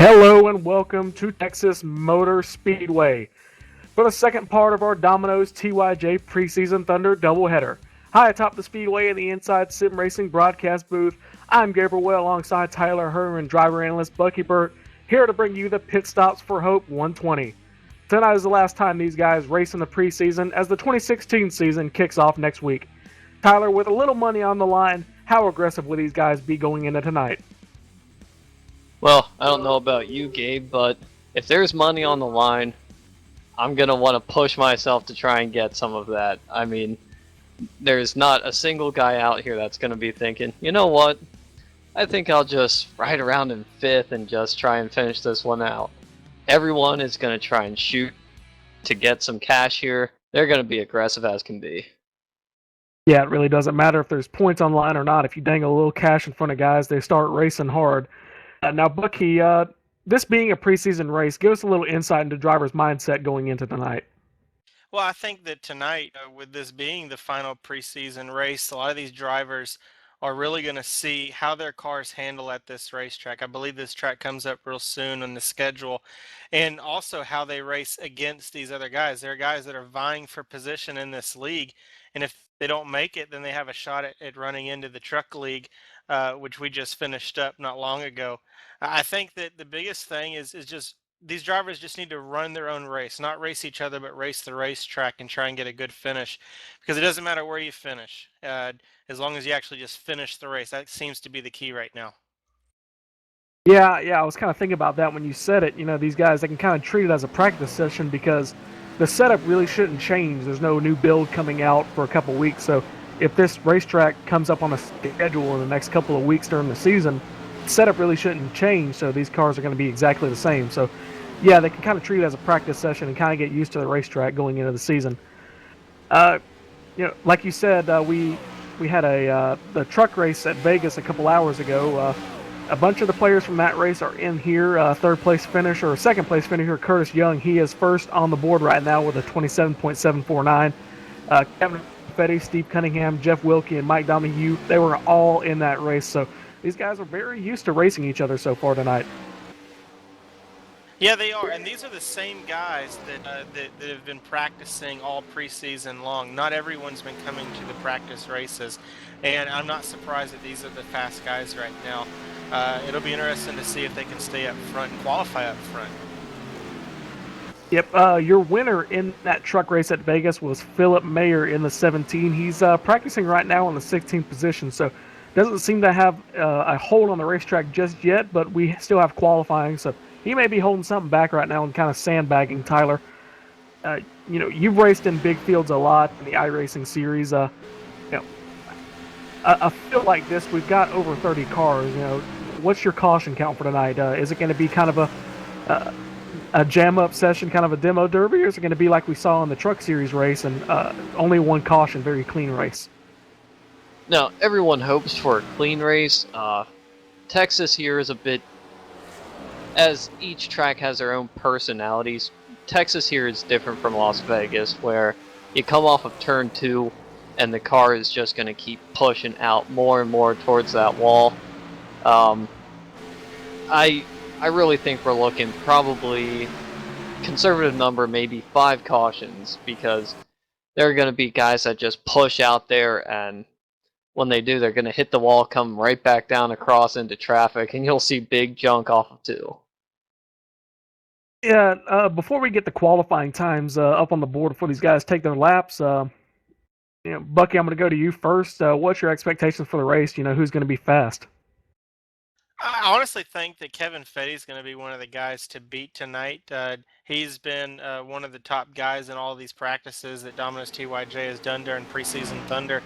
Hello and welcome to Texas Motor Speedway for the second part of our Domino's TYJ Preseason Thunder doubleheader. Hi atop the Speedway in the Inside Sim Racing broadcast booth. I'm Gabriel Well alongside Tyler Herman, driver analyst Bucky Burt, here to bring you the Pit Stops for Hope 120. Tonight is the last time these guys race in the preseason as the 2016 season kicks off next week. Tyler, with a little money on the line, how aggressive will these guys be going into tonight? Well, I don't know about you, Gabe, but if there's money on the line, I'm going to want to push myself to try and get some of that. I mean, there's not a single guy out here that's going to be thinking, you know what, I think I'll just ride around in fifth and just try and finish this one out. Everyone is going to try and shoot to get some cash here. They're going to be aggressive as can be. Yeah, it really doesn't matter if there's points on line or not. If you dangle a little cash in front of guys, they start racing hard. Now, Bucky, this being a preseason race, give us a little insight into drivers' mindset going into tonight. Well, I think that tonight, with this being the final preseason race, a lot of these drivers are really going to see how their cars handle at this racetrack. I believe this track comes up real soon on the schedule, and also how they race against these other guys. There are guys that are vying for position in this league, and if they don't make it, then they have a shot at running into the truck league, which we just finished up not long ago. I think that the biggest thing is just these drivers just need to run their own race, not race each other, but race the racetrack and try and get a good finish. Because it doesn't matter where you finish, as long as you actually just finish the race. That seems to be the key right now. Yeah, I was kind of thinking about that when you said it. You know, these guys, they can kind of treat it as a practice session because the setup really shouldn't change. There's no new build coming out for a couple weeks. So if this racetrack comes up on a schedule in the next couple of weeks during the season, the setup really shouldn't change. So these cars are going to be exactly the same. So yeah, they can kind of treat it as a practice session and kind of get used to the racetrack going into the season. Like you said, we had the truck race at Vegas a couple hours ago. A bunch of the players from that race are in here. Third place finisher or second place finisher Curtis Young, he is first on the board right now with a 27.749. Kevin Fetty, Steve Cunningham, Jeff Wilkie, and Mike Domino, they were all in that race. So these guys are very used to racing each other so far tonight. Yeah, they are, and these are the same guys that have been practicing all preseason long. Not everyone's been coming to the practice races, and I'm not surprised that these are the fast guys right now. It'll be interesting to see if they can stay up front and qualify up front. Yep, your winner in that truck race at Vegas was Philip Mayer in the 17. He's practicing right now in the 16th position, so doesn't seem to have a hold on the racetrack just yet, but we still have qualifying, so he may be holding something back right now and kind of sandbagging Tyler. You've raced in big fields a lot in the iRacing series. A field like this, we've got over 30 cars. What's your caution count for tonight? Is it going to be kind of a jam-up session, kind of a demo derby, or is it going to be like we saw in the Truck Series race and only one caution, very clean race? Now, everyone hopes for a clean race. Texas here is a bit, as each track has their own personalities. Texas here is different from Las Vegas, where you come off of turn 2 and the car is just going to keep pushing out more and more towards that wall. I really think we're looking probably conservative number, maybe 5 cautions, because there are going to be guys that just push out there, and when they do, they're going to hit the wall, come right back down across into traffic, and you'll see big junk off of 2. Yeah, before we get the qualifying times up on the board before these guys take their laps, Bucky, I'm going to go to you first. What's your expectations for the race? Who's going to be fast? I honestly think that Kevin Fetty is going to be one of the guys to beat tonight. He's been one of the top guys in all of these practices that Domino's TYJ has done during preseason Thunder.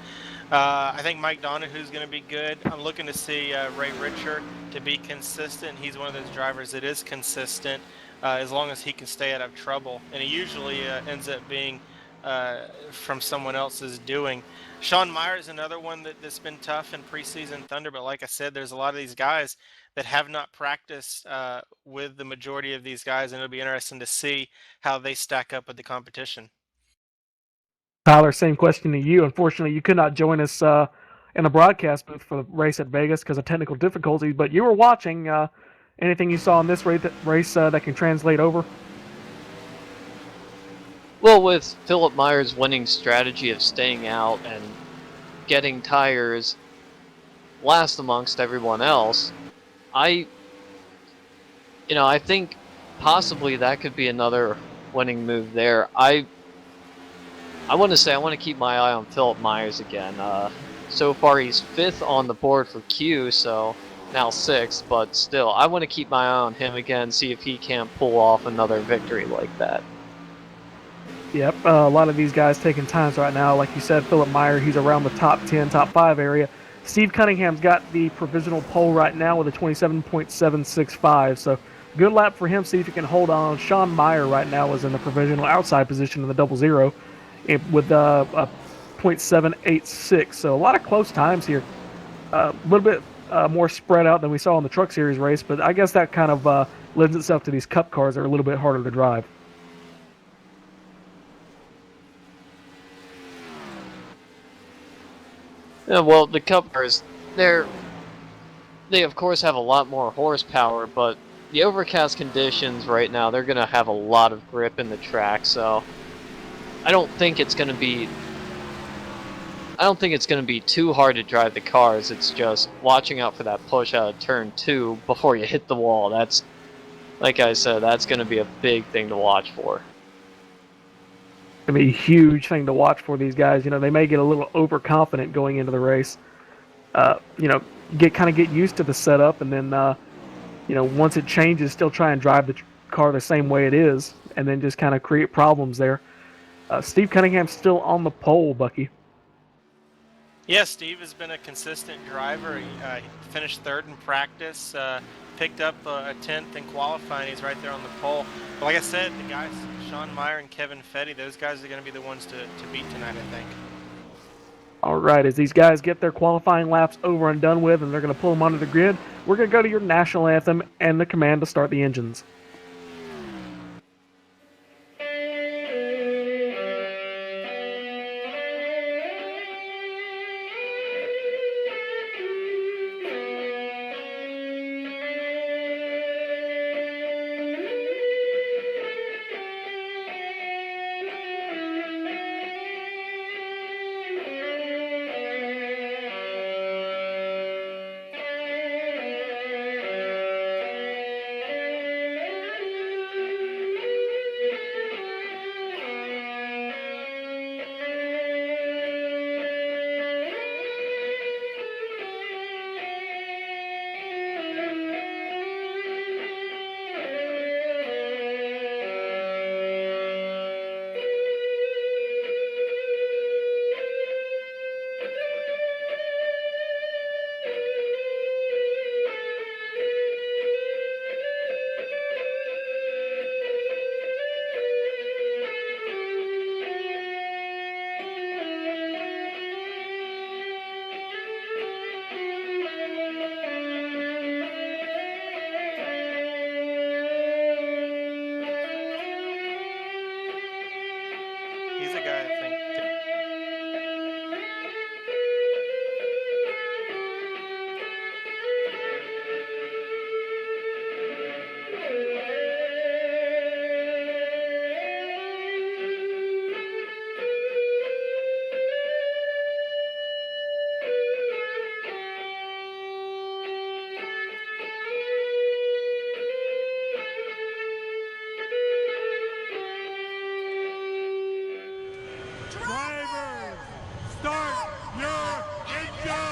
I think Mike Donahue is going to be good. I'm looking to see Ray Richard to be consistent. He's one of those drivers that is consistent as long as he can stay out of trouble. And he usually ends up being from someone else's doing. Sean Meyer is another one that's been tough in preseason Thunder, but like I said, there's a lot of these guys that have not practiced with the majority of these guys, and it'll be interesting to see how they stack up with the competition. Tyler, same question to you. Unfortunately, you could not join us in the broadcast booth for the race at Vegas because of technical difficulties, but you were watching. Anything you saw in this race that can translate over? Well, with Philip Meyer's winning strategy of staying out and getting tires last amongst everyone else, I think possibly that could be another winning move there. I want to keep my eye on Philip Myers again. So far he's 5th on the board for Q, so now 6th, but still, I want to keep my eye on him again, see if he can't pull off another victory like that. Yep, a lot of these guys taking times right now. Like you said, Philip Meyer, he's around the top 10, top 5 area. Steve Cunningham's got the provisional pole right now with a 27.765, so good lap for him, see if he can hold on. Sean Meyer right now is in the provisional outside position in the double zero with a 0.786, so a lot of close times here. A little bit more spread out than we saw in the Truck Series race, but I guess that kind of lends itself to these Cup cars that are a little bit harder to drive. Yeah, well, the Cup cars, they of course have a lot more horsepower, but the overcast conditions right now, they're going to have a lot of grip in the track, so I don't think it's going to be too hard to drive the cars. It's just watching out for that push out of turn 2 before you hit the wall. That's, like I said, that's going to be a big thing to watch for. It's going to be a huge thing to watch for these guys. They may get a little overconfident going into the race. Get used to the setup, and then once it changes, still try and drive the car the same way it is, and then just kind of create problems there. Steve Cunningham's still on the pole, Bucky. Yeah, Steve has been a consistent driver. He finished 3rd in practice, picked up a 10th in qualifying. He's right there on the pole. But like I said, the guys, Sean Meyer and Kevin Fetty, those guys are going to be the ones to beat tonight, I think. All right, as these guys get their qualifying laps over and done with, and they're going to pull them onto the grid, we're going to go to your national anthem and the command to start the engines. He's a guy, I think. Drivers, start your engine!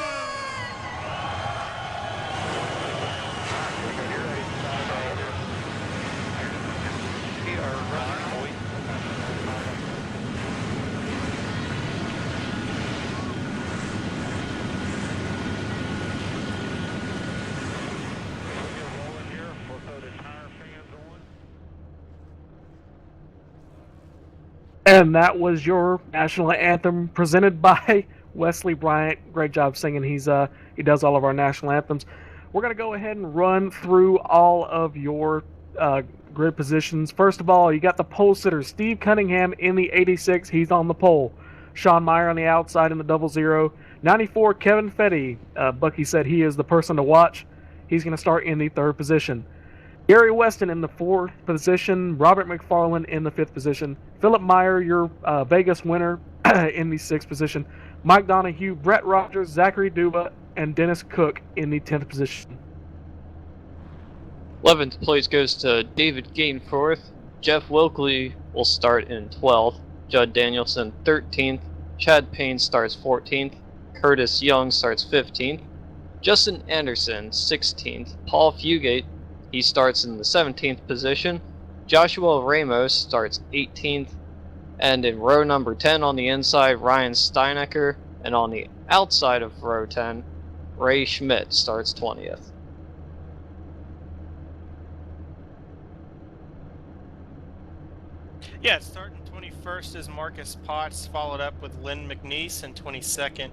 And that was your national anthem presented by Wesley Bryant. Great job singing. He does all of our national anthems. We're going to go ahead and run through all of your grid positions. First of all, you got the pole sitter, Steve Cunningham in the 86. He's on the pole. Sean Meyer on the outside in the 00. 94, Kevin Fetty. Bucky said he is the person to watch. He's going to start in the 3rd position. Gary Weston in the 4th position, Robert McFarland in the 5th position, Philip Meyer, your Vegas winner, in the 6th position, Mike Donahue, Brett Rogers, Zachary Duba, and Dennis Cook in the 10th position. 11th place goes to David Gainforth. Jeff Wilkley will start in 12th. Judd Danielson 13th. Chad Payne starts 14th. Curtis Young starts 15th. Justin Anderson 16th. Paul Fugate, he starts in the 17th position. Joshua Ramos starts 18th. And in row number 10 on the inside, Ryan Steinecker. And on the outside of row 10, Ray Schmidt starts 20th. Yeah, starting 21st is Marcus Potts, followed up with Lynn McNeese in 22nd.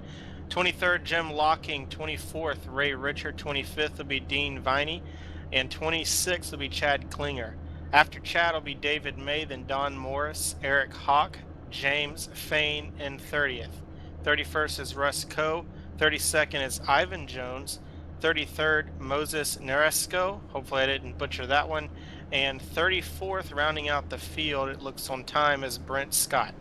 23rd, Jim Locking. 24th, Ray Richard. 25th will be Dean Viney. And 26th will be Chad Klinger. After Chad will be David May, then Don Morris, Eric Hawk, James Fain in 30th. 31st is Russ Coe. 32nd is Ivan Jones. 33rd, Moses Neresco. Hopefully I didn't butcher that one. And 34th, rounding out the field, it looks on time, is Brent Scott.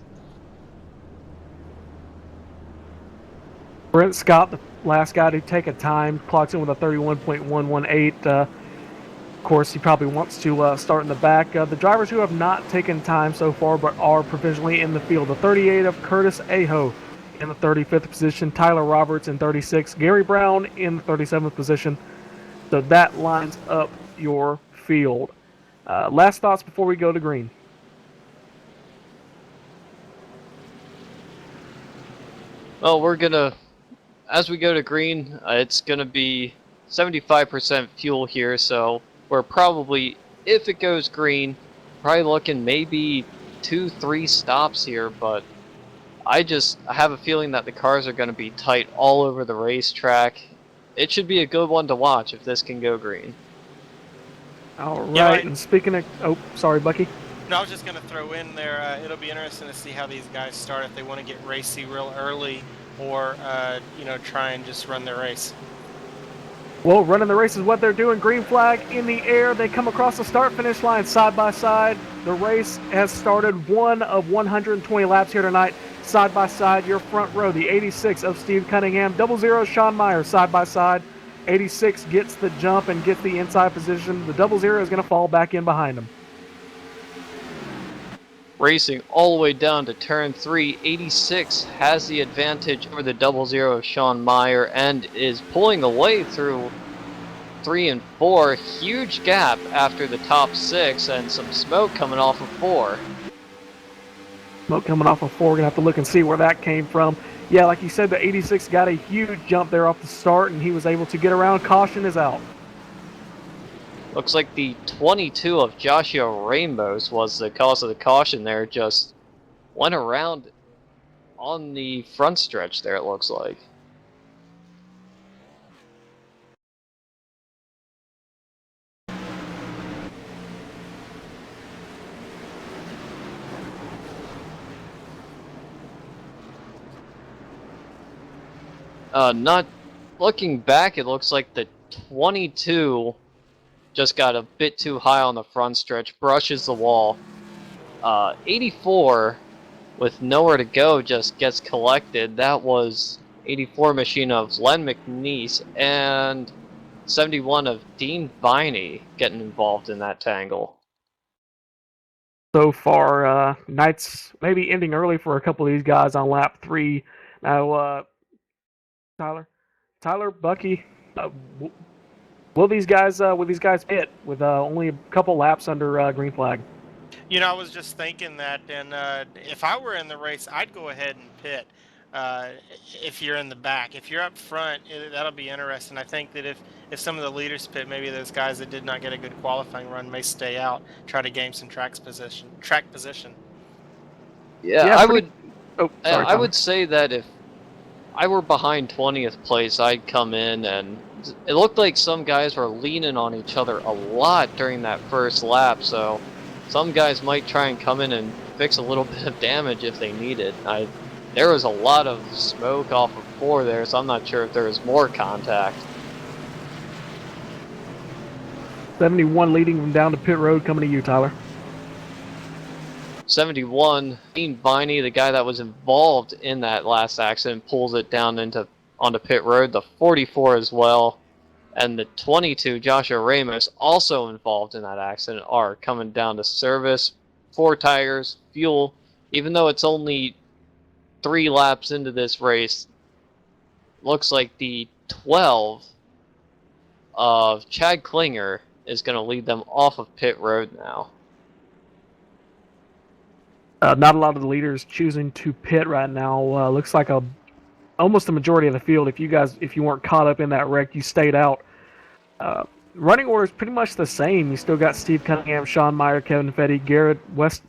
Brent Scott, the last guy to take a time, clocks in with a 31.118. Of course, he probably wants to start in the back. The drivers who have not taken time so far but are provisionally in the field, the 38 of Curtis Aho in the 35th position, Tyler Roberts in 36th, Gary Brown in the 37th position. So that lines up your field. Last thoughts before we go to green. Well, as we go to green, it's gonna be 75% fuel here, so we're probably, if it goes green, probably looking maybe 2-3 stops here, but I have a feeling that the cars are gonna be tight all over the racetrack. It should be a good one to watch if this can go green. All right, Yeah, and speaking of... Oh, sorry, Bucky. No, I was just going to throw in there, it'll be interesting to see how these guys start, if they want to get racy real early or, try and just run their race. Well, running the race is what they're doing. Green flag in the air. They come across the start-finish line side by side. The race has started. 1 of 120 laps here tonight. Side by side, your front row, the 86 of Steve Cunningham. 00 Sean Meyer side by side. 86 gets the jump and gets the inside position. The 00 is going to fall back in behind him. Racing all the way down to turn 3, 86 has the advantage over the 00 of Sean Meyer and is pulling away through 3 and 4. Huge gap after the top 6 and some smoke coming off of 4. Smoke coming off of 4. We're going to have to look and see where that came from. Yeah, like you said, the 86 got a huge jump there off the start, and he was able to get around. Caution is out. Looks like the 22 of Joshua Ramos was the cause of the caution there. Just went around on the front stretch there, it looks like. Not looking back, it looks like the 22 just got a bit too high on the front stretch, brushes the wall. 84 with nowhere to go just gets collected. That was 84 machine of Len McNeese and 71 of Dean Viney getting involved in that tangle. So far, night's maybe ending early for a couple of these guys on lap 3. Now, Tyler, Bucky, will these guys pit with only a couple laps under green flag? I was just thinking that, and if I were in the race, I'd go ahead and pit if you're in the back. If you're up front, that'll be interesting. I think that if some of the leaders pit, maybe those guys that did not get a good qualifying run may stay out, try to gain some track position. Yeah, I would Say say that if I were behind 20th place, I'd come in, and it looked like some guys were leaning on each other a lot during that first lap, so some guys might try and come in and fix a little bit of damage if they need it. There was a lot of smoke off of 4 there, so I'm not sure if there was more contact. 71 leading them down to pit road, coming to you, Tyler. 71, Dean Viney, the guy that was involved in that last accident, pulls it down onto pit road. The 44 as well, and the 22, Joshua Ramos, also involved in that accident, are coming down to service, 4 tires, fuel. Even though it's only 3 laps into this race, looks like the 12 of Chad Klinger is going to lead them off of pit road now. Not a lot of the leaders choosing to pit right now. Looks like almost the majority of the field. If you weren't caught up in that wreck, you stayed out. Running order is pretty much the same. You still got Steve Cunningham, Sean Meyer, Kevin Fetty,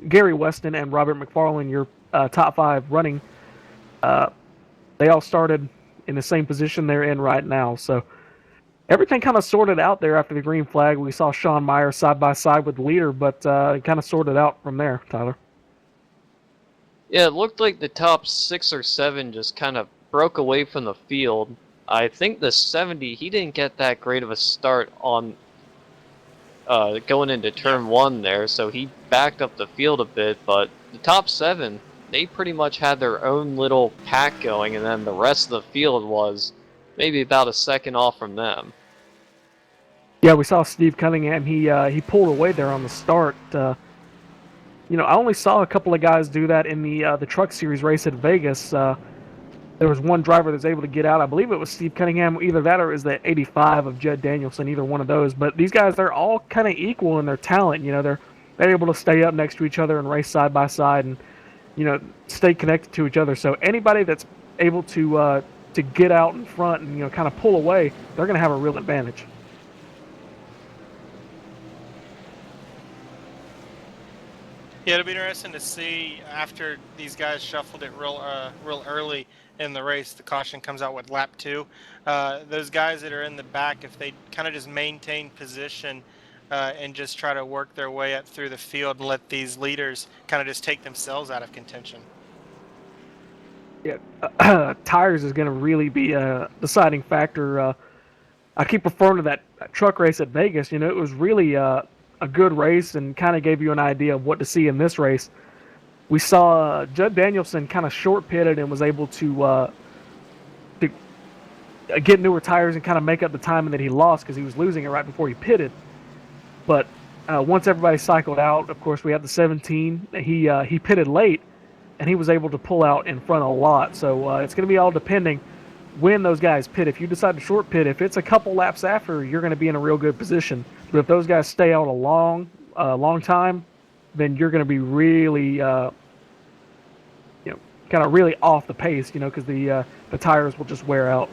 Gary Weston, and Robert McFarland, your top 5 running. They all started in the same position they're in right now. So everything kind of sorted out there after the green flag. We saw Sean Meyer side by side with the leader, but it kind of sorted out from there, Tyler. Yeah, it looked like the top 6 or 7 just kind of broke away from the field. I think the 70, he didn't get that great of a start on going into turn 1 there, so he backed up the field a bit, but the top 7, they pretty much had their own little pack going, and then the rest of the field was maybe about a second off from them. Yeah, we saw Steve Cunningham. He pulled away there on the start. I only saw a couple of guys do that in the Truck Series race at Vegas. There was one driver that was able to get out. I believe it was Steve Cunningham. Either that or is the 85 of Judd Danielson. Either one of those. But these guys, they're all kind of equal in their talent. They're able to stay up next to each other and race side by side, and stay connected to each other. So anybody that's able to get out in front and kind of pull away, they're going to have a real advantage. Yeah, it'll be interesting to see after these guys shuffled it real early in the race. The caution comes out with lap 2. Those guys that are in the back, if they kind of just maintain position and just try to work their way up through the field and let these leaders kind of just take themselves out of contention. Yeah, tires is going to really be a deciding factor. I keep referring to that truck race at Vegas. It was really a good race and kind of gave you an idea of what to see in this race. We saw Judd Danielson kind of short pitted and was able to get newer tires and kind of make up the time that he lost because he was losing it right before he pitted. But once everybody cycled out, of course, we had the 17. He pitted late, and he was able to pull out in front a lot. So it's going to be all depending when those guys pit. If you decide to short pit, if it's a couple laps after, you're going to be in a real good position. But if those guys stay out a long time, then you're going to be really, kind of really off the pace, because the tires will just wear out.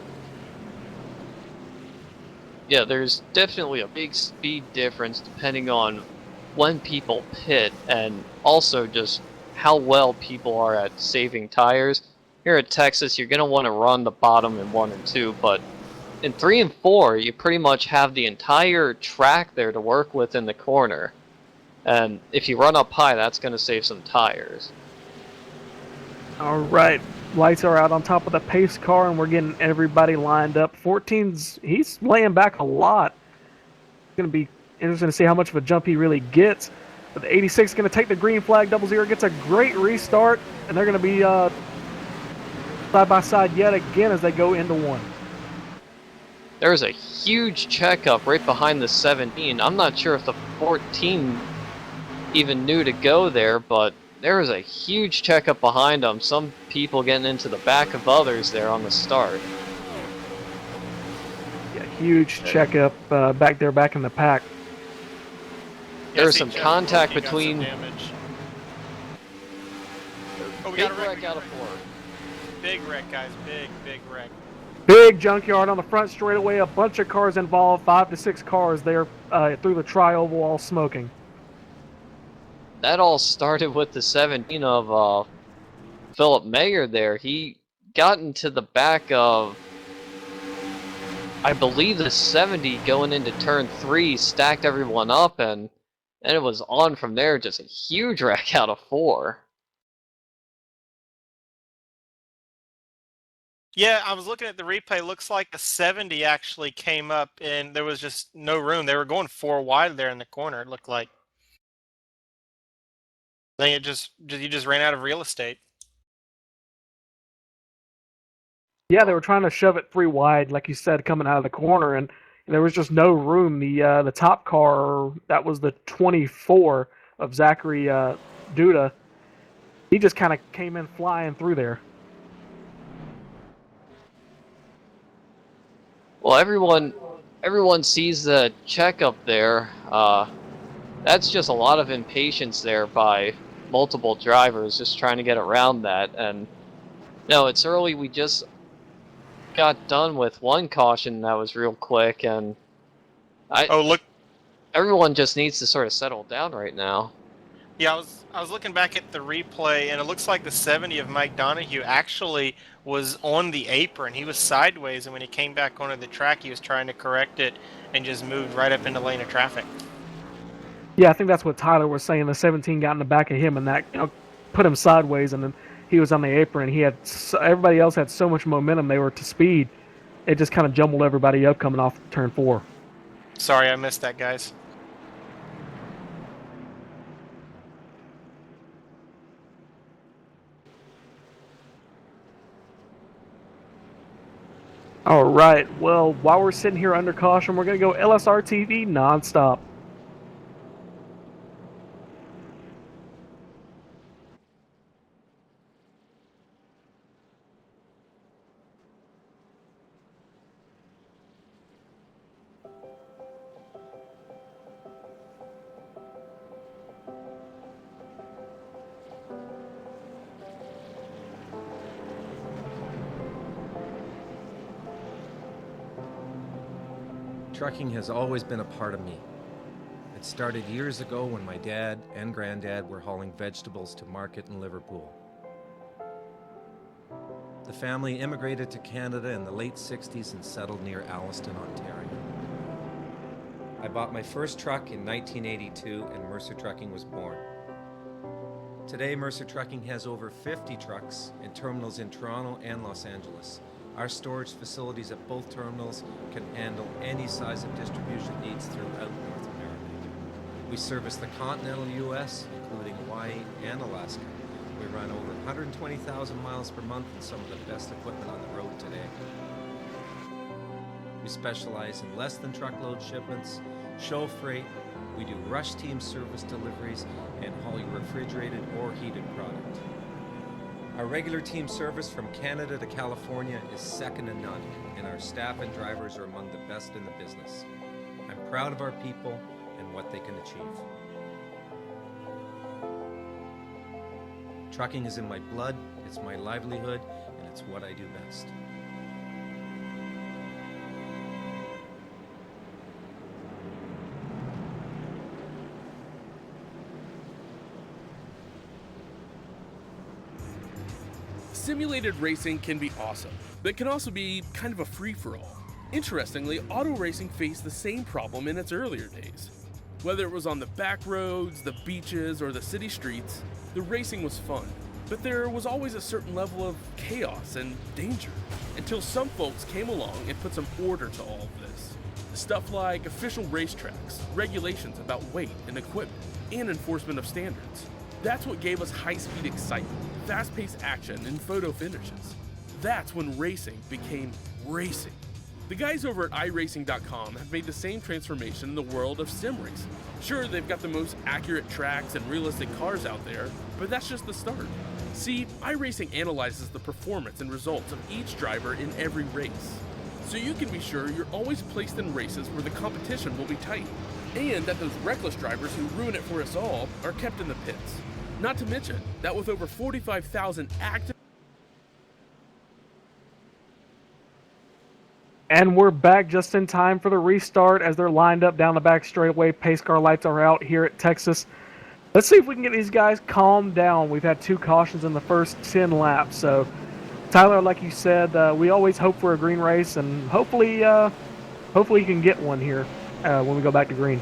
Yeah, there's definitely a big speed difference depending on when people pit and also just how well people are at saving tires. Here at Texas, you're going to want to run the bottom in 1 and 2, but in 3 and 4, you pretty much have the entire track there to work with in the corner. And if you run up high, that's going to save some tires. All right. Lights are out on top of the pace car, and we're getting everybody lined up. 14's, he's laying back a lot. It's going to be interesting to see how much of a jump he really gets. But the 86 is going to take the green flag. 00 gets a great restart, and they're going to be side by side yet again as they go into 1. There's a huge checkup right behind the 17. I'm not sure if the 14 even knew to go there, but there is a huge checkup behind them. Some people getting into the back of others there on the start. Yeah, huge checkup back there, back in the pack. There's some contact between. Oh, we big got a wreck out of 4. Big wreck, guys. Big wreck. Big junkyard on the front straightaway. A bunch of cars involved. 5 to 6 cars there through the tri-oval, all smoking. That all started with the 17 of Philip Mayer there. He got into the back of, I believe, the 70 going into turn 3, stacked everyone up, and it was on from there. Just a huge wreck out of 4. Yeah, I was looking at the replay. Looks like the 70 actually came up, and there was just no room. They were going 4 wide there in the corner. It looked like. I think you just ran out of real estate. Yeah, they were trying to shove it 3 wide, like you said, coming out of the corner, and there was just no room. The top car, that was the 24 of Zachary Duda, he just kind of came in flying through there. Well, everyone sees the check up there. That's just a lot of impatience there by multiple drivers just trying to get around that. And no, it's early. We just got done with one caution that was real quick, and Oh, look. everyone just needs to sort of settle down right now. Yeah, I was looking back at the replay, and it looks like the 70 of Mike Donahue actually was on the apron. He was sideways, and when he came back onto the track, he was trying to correct it and just moved right up into lane of traffic. Yeah, I think that's what Tyler was saying. The 17 got in the back of him, and that put him sideways, and then he was on the apron. Everybody else had so much momentum; they were to speed. It just kind of jumbled everybody up coming off turn 4. Sorry, I missed that, guys. All right. Well, while we're sitting here under caution, we're going to go LSRTV nonstop. Trucking has always been a part of me. It started years ago when my dad and granddad were hauling vegetables to market in Liverpool. The family immigrated to Canada in the late 60s and settled near Alliston, Ontario. I bought my first truck in 1982 and Mercer Trucking was born. Today, Mercer Trucking has over 50 trucks and terminals in Toronto and Los Angeles. Our storage facilities at both terminals can handle any size of distribution needs throughout North America. We service the continental U.S., including Hawaii and Alaska. We run over 120,000 miles per month and some of the best equipment on the road today. We specialize in less than truckload shipments, show freight, we do rush team service deliveries, and haul your refrigerated or heated product. Our regular team service from Canada to California is second to none, and our staff and drivers are among the best in the business. I'm proud of our people and what they can achieve. Trucking is in my blood, it's my livelihood, and it's what I do best. Simulated racing can be awesome, but it can also be kind of a free-for-all. Interestingly, auto racing faced the same problem in its earlier days. Whether it was on the back roads, the beaches, or the city streets, the racing was fun, but there was always a certain level of chaos and danger, until some folks came along and put some order to all of this. Stuff like official racetracks, regulations about weight and equipment, and enforcement of standards. That's what gave us high-speed excitement, fast-paced action, and photo finishes. That's when racing became racing. The guys over at iRacing.com have made the same transformation in the world of sim racing. Sure, they've got the most accurate tracks and realistic cars out there, but that's just the start. See, iRacing analyzes the performance and results of each driver in every race, so you can be sure you're always placed in races where the competition will be tight, and that those reckless drivers who ruin it for us all are kept in the pits. Not to mention that with over 45,000 active... And we're back just in time for the restart as they're lined up down the back straightaway. Pace car lights are out here at Texas. Let's see if we can get these guys calmed down. We've had 2 cautions in the first 10 laps. So, Tyler, like you said, we always hope for a green race, and hopefully you can get one here when we go back to green.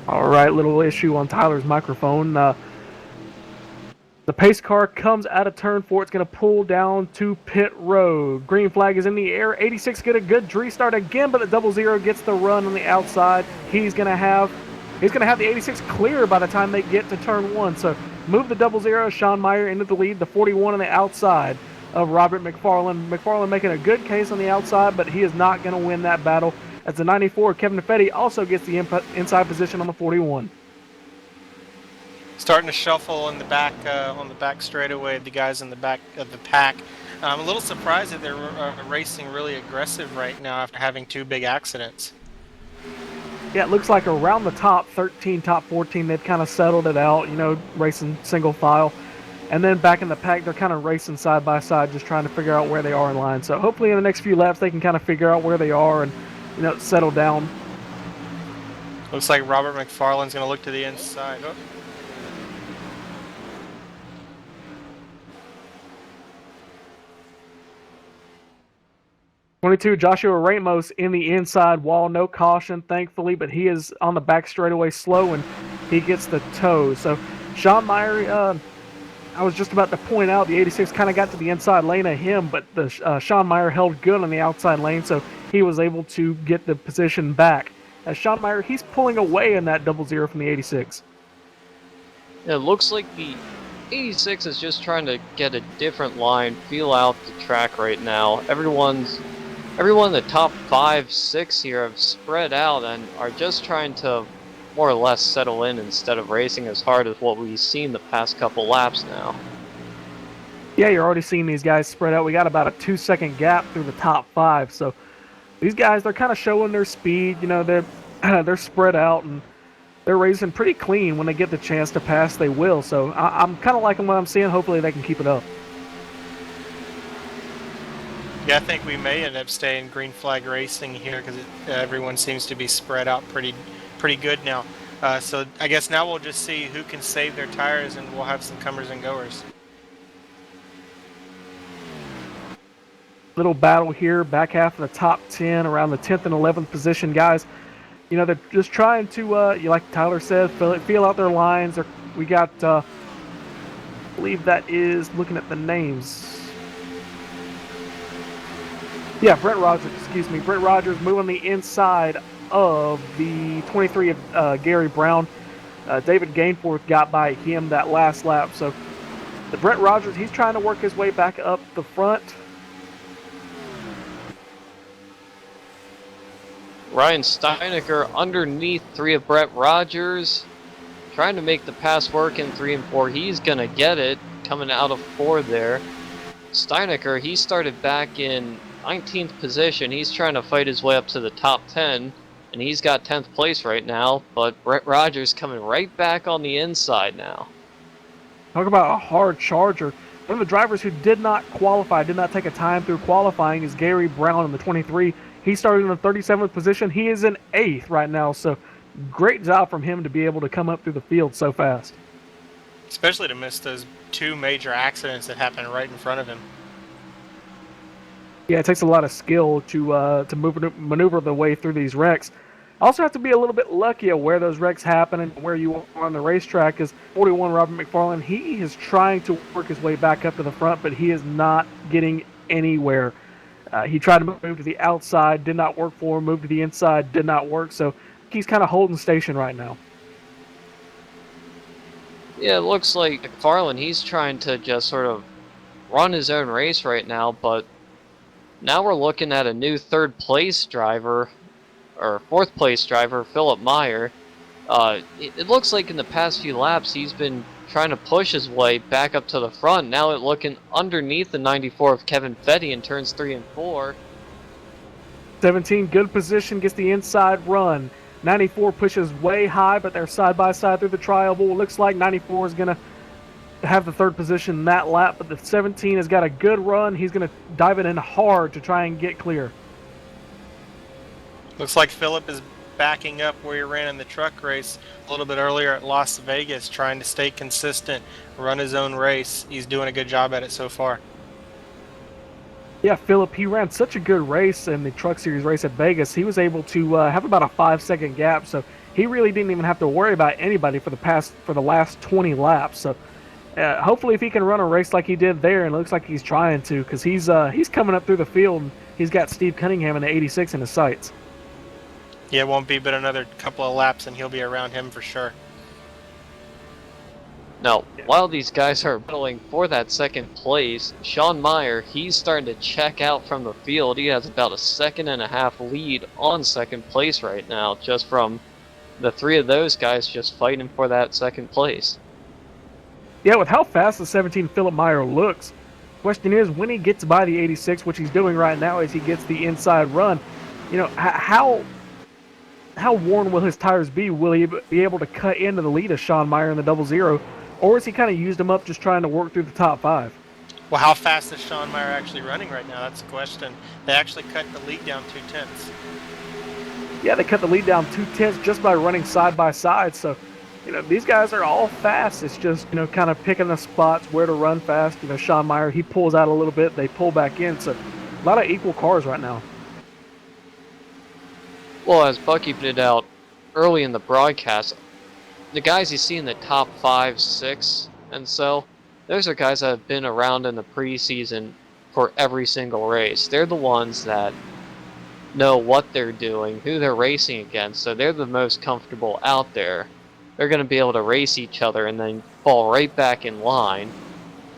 All right, little issue on Tyler's microphone. The pace car comes out of turn 4. It's going to pull down to pit road. Green flag is in the air. 86 get a good restart again, but the 00 gets the run on the outside. He's going to have the 86 clear by the time they get to turn 1. So move the 00, Sean Meyer into the lead. The 41 on the outside of Robert McFarland. McFarland making a good case on the outside, but he is not going to win that battle. As the 94, Kevin Fetti also gets the inside position on the 41. Starting to shuffle in the back on the back straightaway. The guys in the back of the pack. I'm a little surprised that they're racing really aggressive right now after having 2 big accidents. Yeah, it looks like around the top 13, top 14, they've kind of settled it out, racing single file. And then back in the pack, they're kind of racing side by side, just trying to figure out where they are in line. So hopefully in the next few laps, they can kind of figure out where they are and, settle down. Looks like Robert McFarland's going to look to the inside. Oh. 22, Joshua Ramos in the inside wall, no caution, thankfully, but he is on the back straightaway slow, and he gets the tow. So Sean Meyer, I was just about to point out, the 86 kind of got to the inside lane of him, but the Sean Meyer held good on the outside lane, so he was able to get the position back. As Sean Meyer, he's pulling away in that 00 from the 86. It looks like the 86 is just trying to get a different line, feel out the track right now. Everyone in the top 5, 6 here have spread out and are just trying to more or less settle in instead of racing as hard as what we've seen the past couple laps now. Yeah, you're already seeing these guys spread out. We got about a 2-second gap through the top 5. So these guys, they're kind of showing their speed. They're spread out and they're racing pretty clean. When they get the chance to pass, they will. So I'm kind of liking what I'm seeing. Hopefully they can keep it up. Yeah, I think we may end up staying green flag racing here because everyone seems to be spread out pretty good now. So I guess now we'll just see who can save their tires, and we'll have some comers and goers. Little battle here, back half of the top 10, around the 10th and 11th position, guys. They're just trying to, like Tyler said, feel out their lines. We got, I believe that is, looking at the names. Yeah, Brent Rogers moving the inside of the 23 of Gary Brown. David Gainforth got by him that last lap. So the Brent Rogers, he's trying to work his way back up the front. Ryan Steinecker underneath 3 of Brett Rogers, trying to make the pass work in 3 and 4. He's going to get it coming out of 4 there. Steinecker, he started back in 19th position. He's trying to fight his way up to the top 10, and he's got 10th place right now, but Brett Rogers coming right back on the inside now. Talk about a hard charger. One of the drivers who did not qualify, did not take a time through qualifying, is Gary Brown in the 23. He started in the 37th position. He is in 8th right now, so great job from him to be able to come up through the field so fast. Especially to miss those 2 major accidents that happened right in front of him. Yeah, it takes a lot of skill to maneuver the way through these wrecks. Also have to be a little bit lucky at where those wrecks happen and where you are on the racetrack. Is 41 Robert McFarland. He is trying to work his way back up to the front, but he is not getting anywhere. He tried to move to the outside, did not work for him. Moved to the inside, did not work. So he's kind of holding station right now. Yeah, it looks like McFarland, he's trying to just sort of run his own race right now, but now we're looking at a new 3rd place driver, or 4th place driver, Philip Meyer. It looks like in the past few laps he's been trying to push his way back up to the front. Now it looking underneath the 94 of Kevin Fetti in turns 3 and 4. 17, good position, gets the inside run. 94 pushes way high, but they're side by side through the tri-oval. Looks like 94 is going to have the 3rd position in that lap, but the 17 has got a good run. He's going to dive it in hard to try and get clear. Looks like Philip is backing up where he ran in the truck race a little bit earlier at Las Vegas, trying to stay consistent, run his own race. He's doing a good job at it so far. Yeah, Philip, he ran such a good race in the Truck Series race at Vegas. He was able to have about a 5-second gap, so he really didn't even have to worry about anybody for the last 20 laps. So hopefully, if he can run a race like he did there, and it looks like he's trying to, because he's coming up through the field, and he's got Steve Cunningham in the 86 in his sights. Yeah, it won't be but another couple of laps, and he'll be around him for sure. Now, while these guys are battling for that second place, Sean Meyer, he's starting to check out from the field. He has about a 1.5-second lead on second place right now, just from the three of those guys just fighting for that second place. Yeah, with how fast the 17 Philip Meyer looks, question is when he gets by the 86, which he's doing right now as he gets the inside run, you know, how worn will his tires be? Will he be able to cut into the lead of Sean Meyer in the 00? Or has he kind of used them up just trying to work through the top 5? Well, how fast is Sean Meyer actually running right now? That's the question. They actually cut the lead down 0.2. Yeah, they cut the lead down 0.2 just by running side by side. So, you know, these guys are all fast. It's just, you know, kind of picking the spots where to run fast. You know, Sean Meyer, he pulls out a little bit, they pull back in. So, a lot of equal cars right now. Well, as Bucky pointed out early in the broadcast, the guys you see in the top 5, 6, and so, those are guys that have been around in the preseason for every single race. They're the ones that know what they're doing, who they're racing against, so they're the most comfortable out there. They're going to be able to race each other and then fall right back in line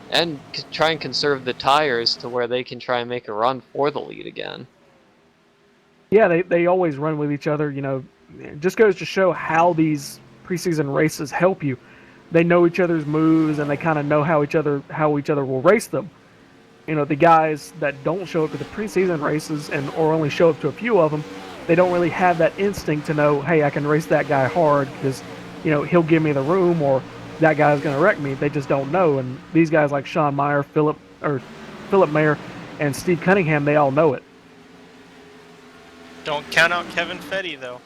and try and conserve the tires to where they can try and make a run for the lead again. Yeah, they always run with each other. You know, it just goes to show how these preseason races help you. They know each other's moves and they kind of know how each other will race them. You know, the guys that don't show up to the preseason races or only show up to a few of them, they don't really have that instinct to know, hey, I can race that guy hard because, you know, he'll give me the room or that guy's going to wreck me. They just don't know. And these guys like Sean Meyer, Philip Meyer, and Steve Cunningham, they all know it. Don't count out Kevin Fetty, though.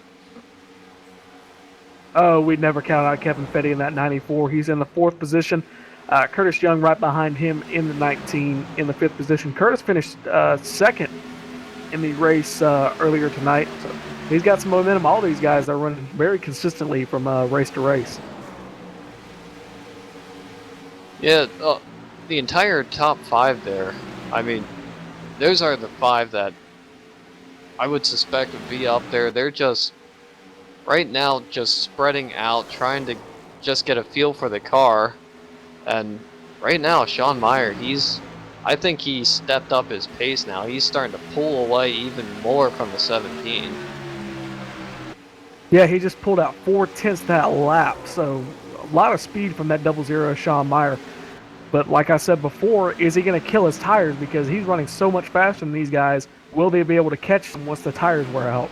Oh, we'd never count out Kevin Fetty in that 94. He's in the 4th position. Curtis Young right behind him in the 19 in the 5th position. Curtis finished 2nd in the race earlier tonight. So he's got some momentum. All these guys are running very consistently from race to race. Yeah, the entire top 5 there, I mean, those are the 5 that I would suspect would be up there. They're just, right now, just spreading out, trying to just get a feel for the car. And right now, Sean Meyer, I think he stepped up his pace now. He's starting to pull away even more from the 17. Yeah, he just pulled out 4/10 that lap. So a lot of speed from that 00 Sean Meyer. But like I said before, is he going to kill his tires? Because he's running so much faster than these guys. Will they be able to catch him once the tires wear out?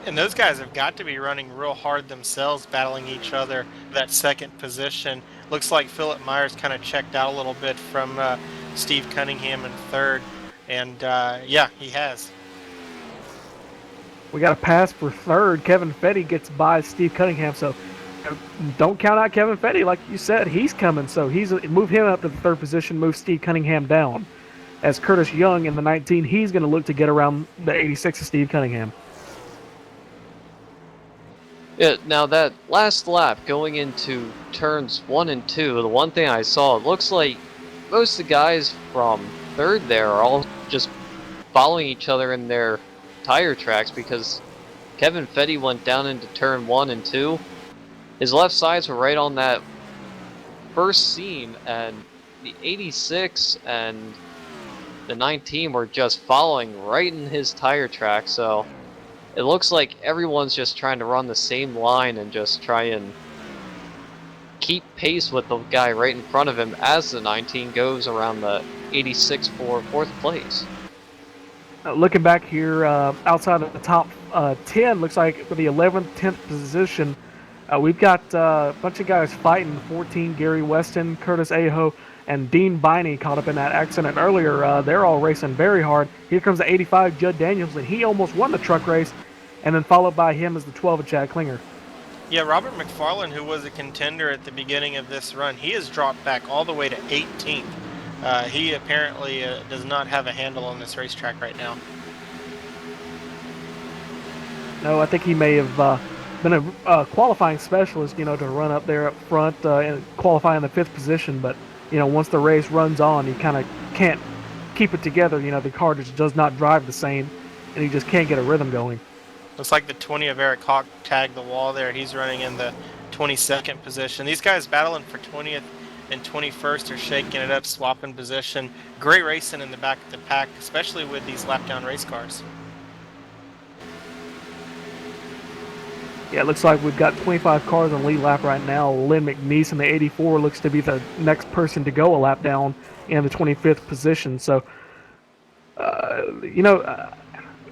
And those guys have got to be running real hard themselves, battling each other. That second position. Looks like Philip Meyer's kind of checked out a little bit from Steve Cunningham in 3rd. And yeah, he has. We got a pass for 3rd. Kevin Fetty gets by Steve Cunningham. So don't count out Kevin Fetty. Like you said, he's coming. So move him up to the 3rd position, move Steve Cunningham down. As Curtis Young in the 19, he's going to look to get around the 86 of Steve Cunningham. Yeah, now that last lap going into turns 1 and 2, the one thing I saw, it looks like most of the guys from 3rd there are all just following each other in their tire tracks because Kevin Fetty went down into turn 1 and 2. His left sides were right on that first seam, and the 86 and the 19 were just following right in his tire track, so it looks like everyone's just trying to run the same line and just try and keep pace with the guy right in front of him as the 19 goes around the 86 for 4th place. Looking back here, outside of the top 10, looks like for the 11th, 10th position, we've got a bunch of guys fighting. 14, Gary Weston, Curtis Aho, and Dean Biney caught up in that accident earlier. They're all racing very hard. Here comes the 85, Judd Daniels, and he almost won the truck race. And then followed by him is the 12 of Chad Klinger. Yeah, Robert McFarland, who was a contender at the beginning of this run, he has dropped back all the way to 18th. He apparently does not have a handle on this racetrack right now. No, I think he may have been a qualifying specialist, to run up there up front and qualify in the 5th position. But once the race runs on, he kind of can't keep it together. The car just does not drive the same, and he just can't get a rhythm going. Looks like the 20 of Eric Hawk tagged the wall there. He's running in the 22nd position. These guys battling for 20th and 21st are shaking it up, swapping position. Great racing in the back of the pack, especially with these lap-down race cars. Yeah, it looks like we've got 25 cars on lead lap right now. Lynn McNeese in the 84 looks to be the next person to go a lap down in the 25th position. So,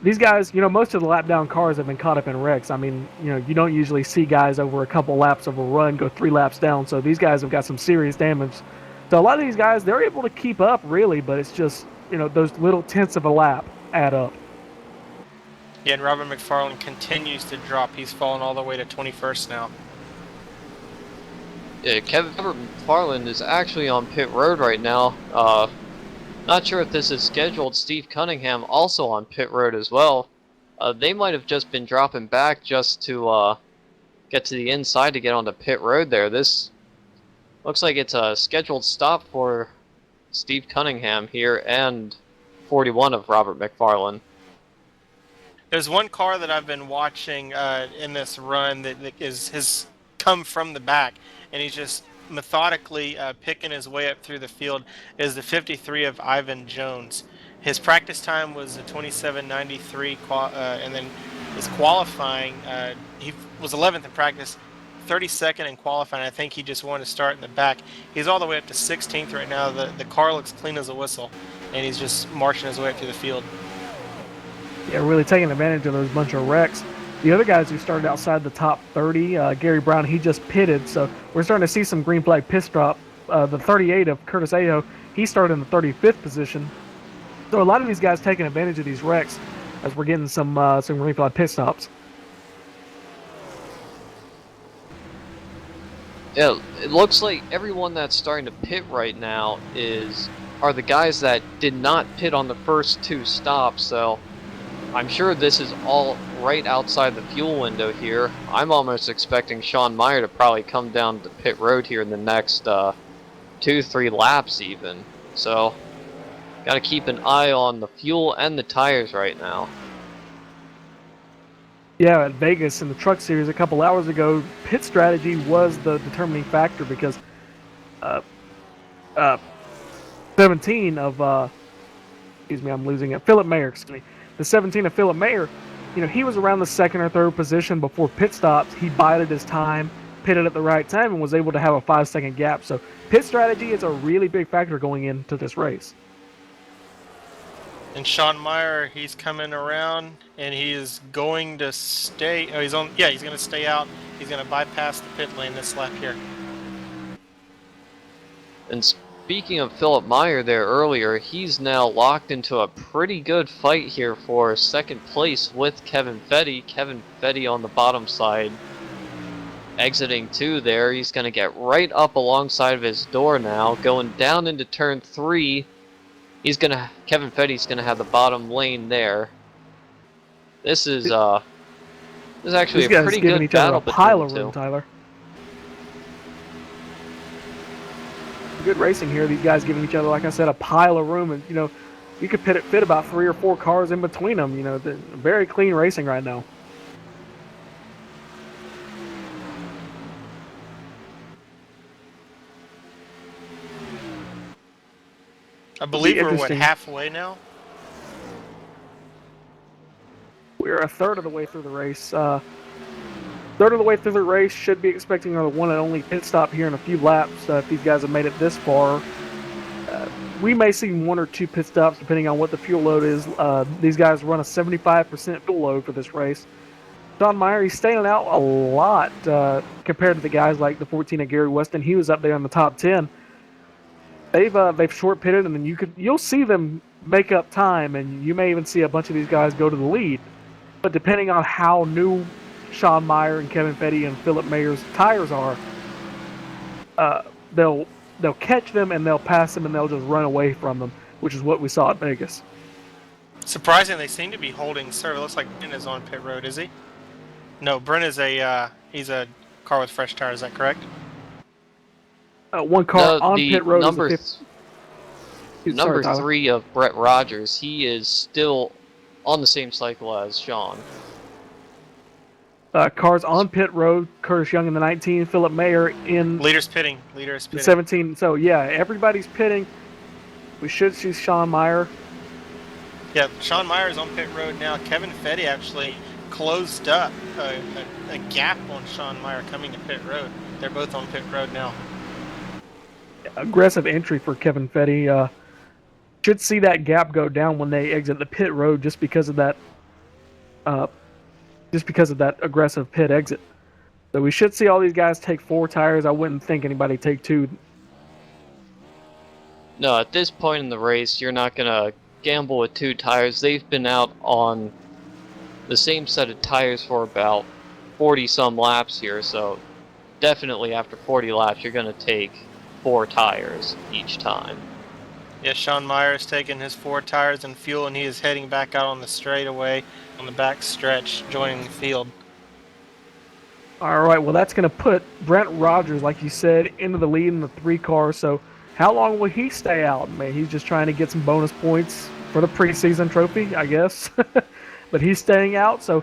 these guys, most of the lap down cars have been caught up in wrecks. I mean, you don't usually see guys over a couple laps of a run go 3 laps down. So these guys have got some serious damage. So a lot of these guys, they're able to keep up really, but it's just, those little tenths of a lap add up. Yeah, and Robert McFarland continues to drop. He's fallen all the way to 21st now. Yeah, Robert McFarland is actually on pit road right now. Not sure if this is scheduled. Steve Cunningham also on pit road as well. They might have just been dropping back just to get to the inside to get onto pit road there. This looks like it's a scheduled stop for Steve Cunningham here and 41 of Robert McFarland. There's one car that I've been watching in this run that has come from the back, and he's just methodically picking his way up through the field, is the 53 of Ivan Jones. His practice time was a 27.93, and then his qualifying, he was 11th in practice, 32nd in qualifying. I think he just wanted to start in the back. He's all the way up to 16th right now. The car looks clean as a whistle, and he's just marching his way up through the field. Yeah, really taking advantage of those bunch of wrecks. The other guys who started outside the top 30, Gary Brown, he just pitted, so we're starting to see some green flag pit stop. The 38 of Curtis Ayo, he started in the 35th position. So a lot of these guys taking advantage of these wrecks as we're getting some green flag pit stops. Yeah, it looks like everyone that's starting to pit right now are the guys that did not pit on the first 2 stops, so I'm sure this is all right outside the fuel window here. I'm almost expecting Sean Meyer to probably come down the pit road here in the next 2-3 laps even. So, got to keep an eye on the fuel and the tires right now. Yeah, at Vegas in the Truck Series a couple hours ago, pit strategy was the determining factor because 17 of, I'm losing it, Philip Mayer, the 17 of Philip Mayer, he was around the 2nd or 3rd position before pit stops. He bided his time, pitted at the right time, and was able to have a 5-second gap. So pit strategy is a really big factor going into this race. And Sean Meyer, he's coming around, and he is going to stay. Oh, he's going to stay out. He's going to bypass the pit lane this lap here. And speaking of Philip Meyer there earlier, he's now locked into a pretty good fight here for 2nd place with Kevin Fetty. Kevin Fetty on the bottom side, exiting 2 there. He's going to get right up alongside of his door now, going down into turn 3. Kevin Fetty's going to have the bottom lane there. This is actually a pretty good battle between the 2. Tyler. Good racing here. These guys giving each other, like I said, a pile of room, and you could fit about 3 or 4 cars in between them. Very clean racing right now. I believe we're halfway now. We're a third of the way through the race. Third of the way through the race, should be expecting our one and only pit stop here in a few laps. If these guys have made it this far, we may see 1 or 2 pit stops depending on what the fuel load is. These guys run a 75% fuel load for this race. Sean Meyer, he's standing out a lot compared to the guys like the 14 of Gary Weston. He was up there in the top 10. They've short pitted, and then you'll see them make up time, and you may even see a bunch of these guys go to the lead. But depending on how new Sean Meyer and Kevin Fetty and Philip Mayer's tires are, they'll catch them and they'll pass them and they'll just run away from them, which is what we saw at Vegas. Surprising, they seem to be holding serve. It looks like Ben is on pit road, is he? No, Brent is he's a car with fresh tires. Is that correct? One car No, on the pit road is the 50. number Sorry, Tyler. 3 of Brett Rogers, he is still on the same cycle as Sean. Cars on pit road, Curtis Young in the 19, Philip Mayer in Leader's pitting. the 17. So, yeah, everybody's pitting. We should see Sean Meyer. Yeah, Sean Meyer is on pit road now. Kevin Fetty actually closed up a gap on Sean Meyer coming to pit road. They're both on pit road now. Aggressive entry for Kevin Fetty. Should see that gap go down when they exit the pit road just because of that aggressive pit exit. So we should see all these guys take 4 tires. I wouldn't think anybody take 2. No, at this point in the race, you're not going to gamble with 2 tires. They've been out on the same set of tires for about 40-some laps here, so definitely after 40 laps, you're going to take 4 tires each time. Yeah, Sean Meyer is taking his 4 tires and fuel, and he is heading back out on the straightaway on the back stretch, joining the field. All right, well, that's going to put Brent Rogers, like you said, into the lead in the 3 car. So how long will he stay out? Man, he's just trying to get some bonus points for the preseason trophy, I guess. But he's staying out, so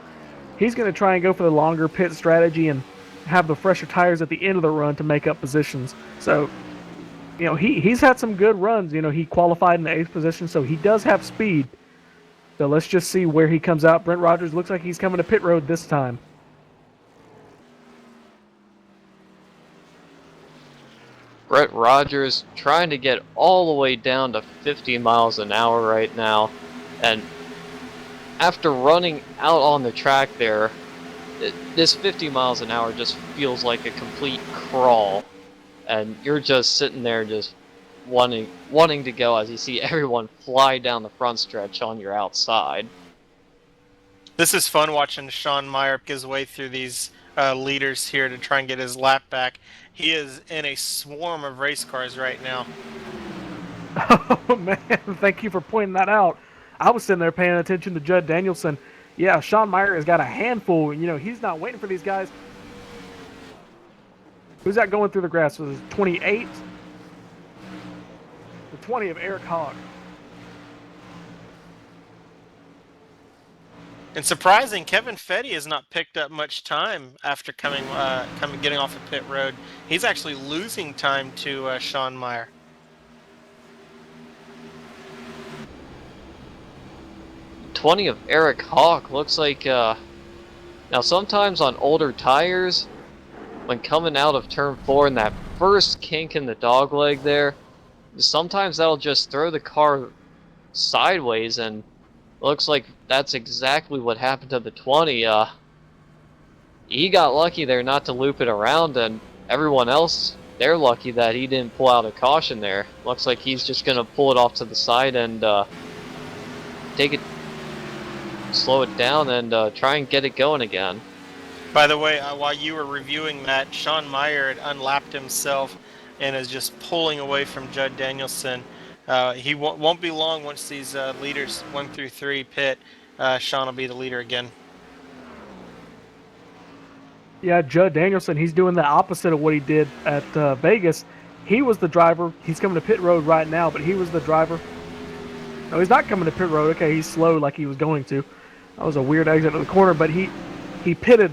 he's going to try and go for the longer pit strategy and have the fresher tires at the end of the run to make up positions. So, you know, he's had some good runs. You know, he qualified in the 8th position, so he does have speed. So let's just see where he comes out. Brent Rogers looks like he's coming to pit road this time. Brett Rogers trying to get all the way down to 50 miles an hour right now, and after running out on the track there, this 50 miles an hour just feels like a complete crawl, and you're just sitting there just wanting to go as you see everyone fly down the front stretch on your outside. This is fun watching Sean Meyer pick his way through these leaders here to try and get his lap back. He is in a swarm of race cars right now. Oh, man, thank you for pointing that out. I was sitting there paying attention to Judd Danielson. Yeah, Sean Meyer has got a handful. You know, he's not waiting for these guys. Who's that going through the grass? Was it 28? The 20 of Eric Hogg. And surprising, Kevin Fetty has not picked up much time after getting off of pit road. He's actually losing time to Sean Meyer. '20 of Eric Hawk looks like now sometimes on older tires, when coming out of turn 4 in that first kink in the dogleg there, sometimes that'll just throw the car sideways, and looks like that's exactly what happened to the 20. He got lucky there not to loop it around, and everyone else, they're lucky that he didn't pull out a caution there. Looks like he's just going to pull it off to the side and slow it down and try and get it going again. By the way, while you were reviewing that, Sean Meyer had unlapped himself and is just pulling away from Judd Danielson. He won't be long once these leaders 1 through 3 pit. Sean will be the leader again. Yeah, Judd Danielson, he's doing the opposite of what he did at Vegas. He was the driver. He's coming to pit road right now, but he was the driver. No, he's not coming to pit road. Okay, he's slow like he was going to. That was a weird exit of the corner, but he pitted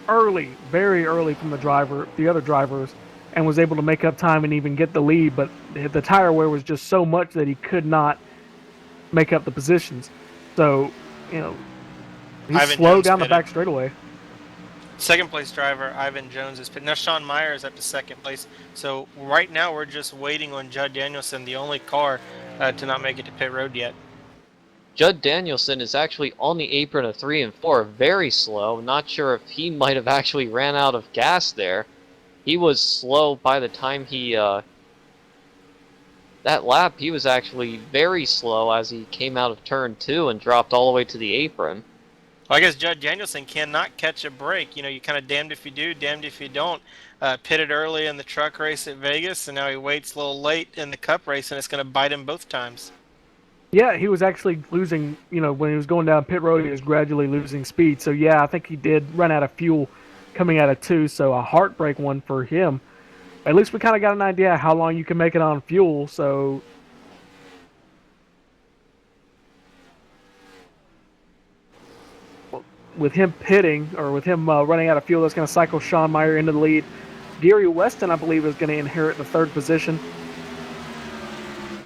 early, very early from the other drivers, and was able to make up time and even get the lead, but the tire wear was just so much that he could not make up the positions. So, you know, he slowed down the back straightaway. Second place driver, Ivan Jones, is pitting. Now Sean Meyer is up to second place. So right now we're just waiting on Judd Danielson, the only car to not make it to pit road yet. Judd Danielson is actually on the apron of 3 and 4, very slow. Not sure if he might have actually ran out of gas there. He was slow by the time he, that lap, he was actually very slow as he came out of turn 2 and dropped all the way to the apron. Well, I guess Judd Danielson cannot catch a break. You know, you kind of damned if you do, damned if you don't. Pitted early in the truck race at Vegas, and now he waits a little late in the cup race, and it's going to bite him both times. Yeah, he was actually losing, when he was going down pit road, he was gradually losing speed. So, yeah, I think he did run out of fuel coming out of 2, so a heartbreak one for him. At least we kind of got an idea how long you can make it on fuel, so... With him pitting, or with him running out of fuel, that's going to cycle Sean Meyer into the lead. Gary Weston, I believe, is going to inherit the 3rd position.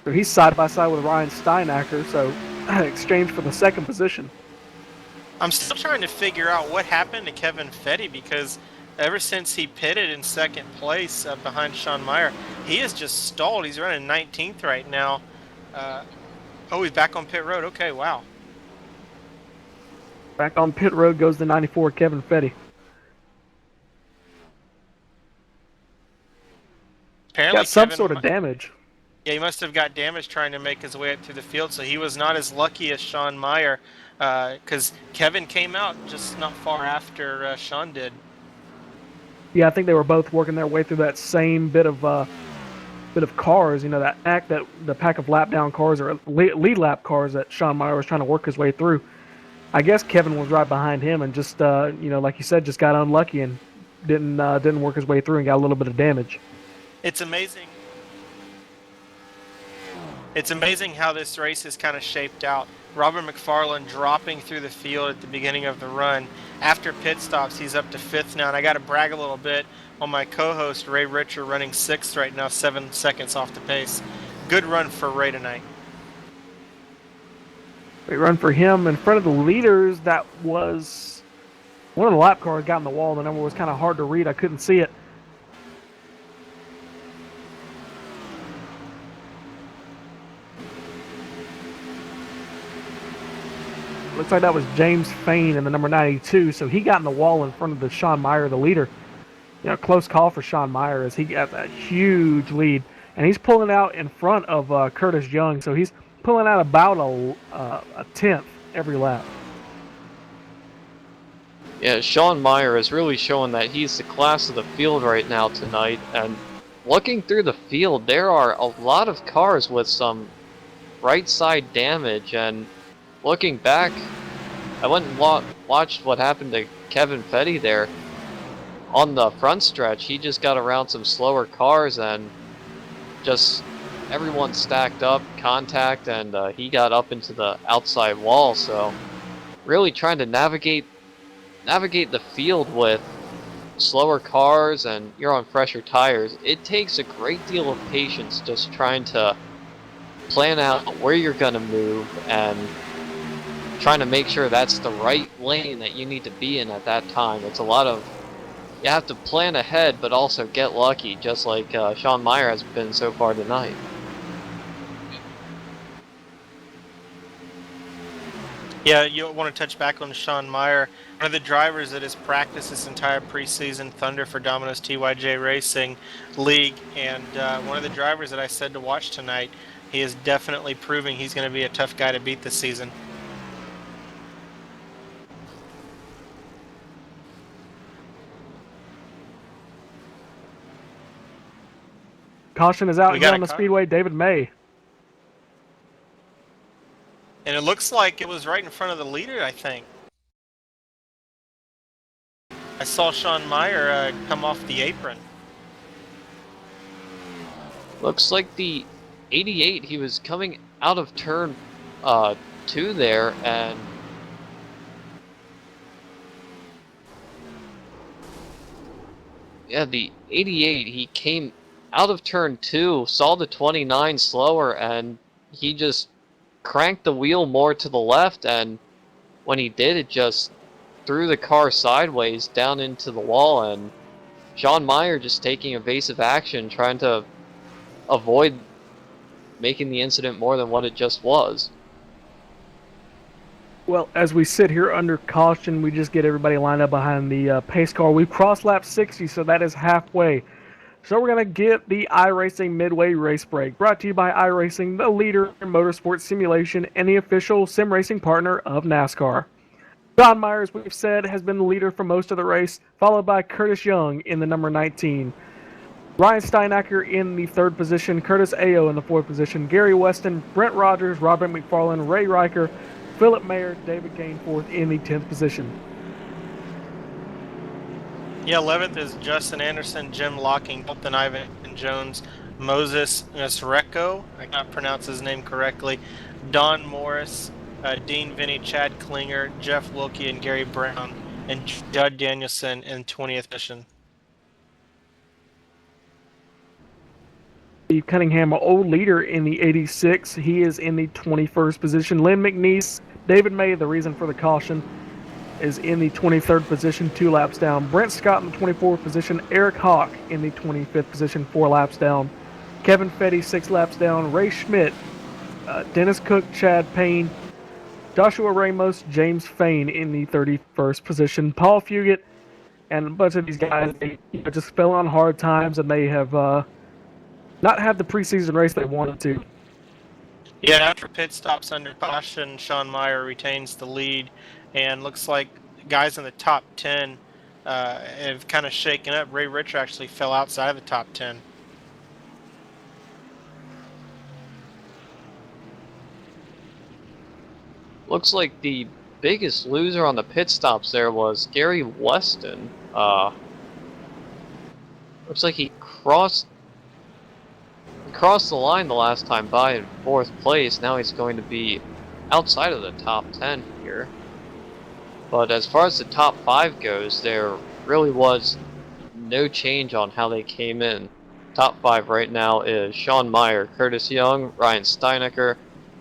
So he's side by side with Ryan Steinacker, so exchange for the 2nd position. I'm still trying to figure out what happened to Kevin Fetty, because ever since he pitted in 2nd place behind Sean Meyer, he has just stalled. He's running 19th right now. He's back on pit road. Okay, wow. Back on pit road goes the 94 Kevin Fetty. Apparently Got some Kevin sort of damage. Yeah, he must have got damaged trying to make his way up through the field, so he was not as lucky as Sean Meyer, because Kevin came out just not far after Sean did. Yeah, I think they were both working their way through that same bit of cars. That the pack of lap down cars or lead lap cars that Sean Meyer was trying to work his way through. I guess Kevin was right behind him and just like you said, just got unlucky and didn't work his way through and got a little bit of damage. It's amazing. It's amazing how this race is kind of shaped out. Robert McFarland dropping through the field at the beginning of the run. After pit stops, he's up to 5th now. And I got to brag a little bit on my co-host, Ray Richer, running 6th right now, 7 seconds off the pace. Good run for Ray tonight. Great run for him. In front of the leaders, that was... One of the lap cars got in the wall. The number was kind of hard to read. I couldn't see it. Looks like that was James Fain in the number 92, so he got in the wall in front of the Sean Meyer, the leader. Close call for Sean Meyer as he got that huge lead. And he's pulling out in front of Curtis Young, so he's pulling out about a 10th every lap. Yeah, Sean Meyer is really showing that he's the class of the field right now tonight. And looking through the field, there are a lot of cars with some right side damage. And looking back, I went and watched what happened to Kevin Fetty there. On the front stretch, he just got around some slower cars and just everyone stacked up, contact, and he got up into the outside wall. So really trying to navigate the field with slower cars and you're on fresher tires. It takes a great deal of patience just trying to plan out where you're going to move and trying to make sure that's the right lane that you need to be in at that time. It's a lot of, you have to plan ahead but also get lucky, just like Sean Meyer has been so far tonight. Yeah, you want to touch back on Sean Meyer, one of the drivers that has practiced this entire preseason Thunder for Domino's TYJ Racing League, and one of the drivers that I said to watch tonight. He is definitely proving he's going to be a tough guy to beat this season. Caution is out here on the speedway, David May. And it looks like it was right in front of the leader, I think. I saw Sean Meyer come off the apron. Looks like the 88, he was coming out of turn 2 there, and yeah, the 88, he came out of turn 2, saw the 29 slower, and he just cranked the wheel more to the left, and when he did, it just threw the car sideways down into the wall, and Sean Meyer just taking evasive action, trying to avoid making the incident more than what it just was. Well, as we sit here under caution, we just get everybody lined up behind the pace car. We've crossed lap 60, so that is halfway. So we're going to get the iRacing Midway race break, brought to you by iRacing, the leader in motorsport simulation and the official sim racing partner of NASCAR. Sean Meyer, as we've said, has been the leader for most of the race, followed by Curtis Young in the number 19. Ryan Steinacker in the 3rd position, Curtis Ayo in the 4th position, Gary Weston, Brent Rogers, Robert McFarland, Ray Riker, Philip Mayer, David Gainforth in the 10th position. Yeah, 11th is Justin Anderson, Jim Locking, Dalton Ivan Jones, Moses Nesreco, I cannot pronounce his name correctly, Don Morris, Dean Vinny, Chad Klinger, Jeff Wilkie, and Gary Brown, and Judd Danielson in 20th position. Steve Cunningham, an old leader in the 86. He is in the 21st position. Lynn McNeese, David May, the reason for the caution, is in the 23rd position, 2 laps down. Brent Scott in the 24th position. Eric Hawk in the 25th position, 4 laps down. Kevin Fetty, 6 laps down. Ray Schmidt, Dennis Cook, Chad Payne, Joshua Ramos, James Fain in the 31st position. Paul Fugit and a bunch of these guys, they just fell on hard times, and they have not had the preseason race they wanted to. Yeah, after pit stops under caution, Sean Meyer retains the lead, and looks like guys in the top 10 have kind of shaken up. Ray Rich actually fell outside of the top 10. Looks like the biggest loser on the pit stops there was Gary Weston. Looks like he crossed the line the last time by in 4th place. Now he's going to be outside of the top 10 here. But as far as the top 5 goes, there really was no change on how they came in. Top 5 right now is Sean Meyer, Curtis Young, Ryan Steinecker,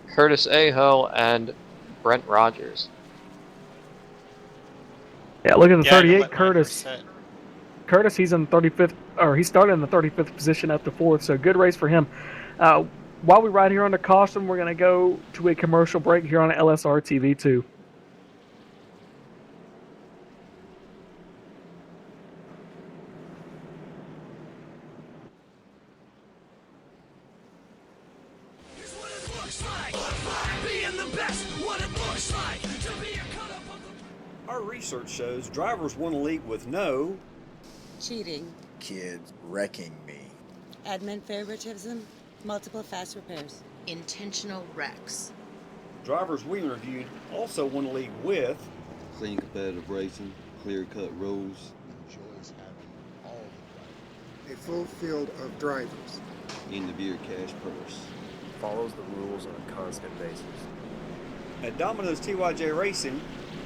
Curtis Aho, and Brent Rogers. Yeah, look at the Yeah, 38, Curtis. 100%. Curtis, he's in 35th, or he started in the 35th position up to 4th, so good race for him. While we ride here on the caution, we're going to go to a commercial break here on LSRTV 2. Our research shows drivers want to lead with no cheating, kids wrecking me, admin favoritism, multiple fast repairs, intentional wrecks. Drivers we interviewed also want to lead with clean competitive racing, clear-cut rules, enjoys having all the drivers, a full field of drivers, end-of-year cash purse, follows the rules on a constant basis. At Domino's TYJ Racing,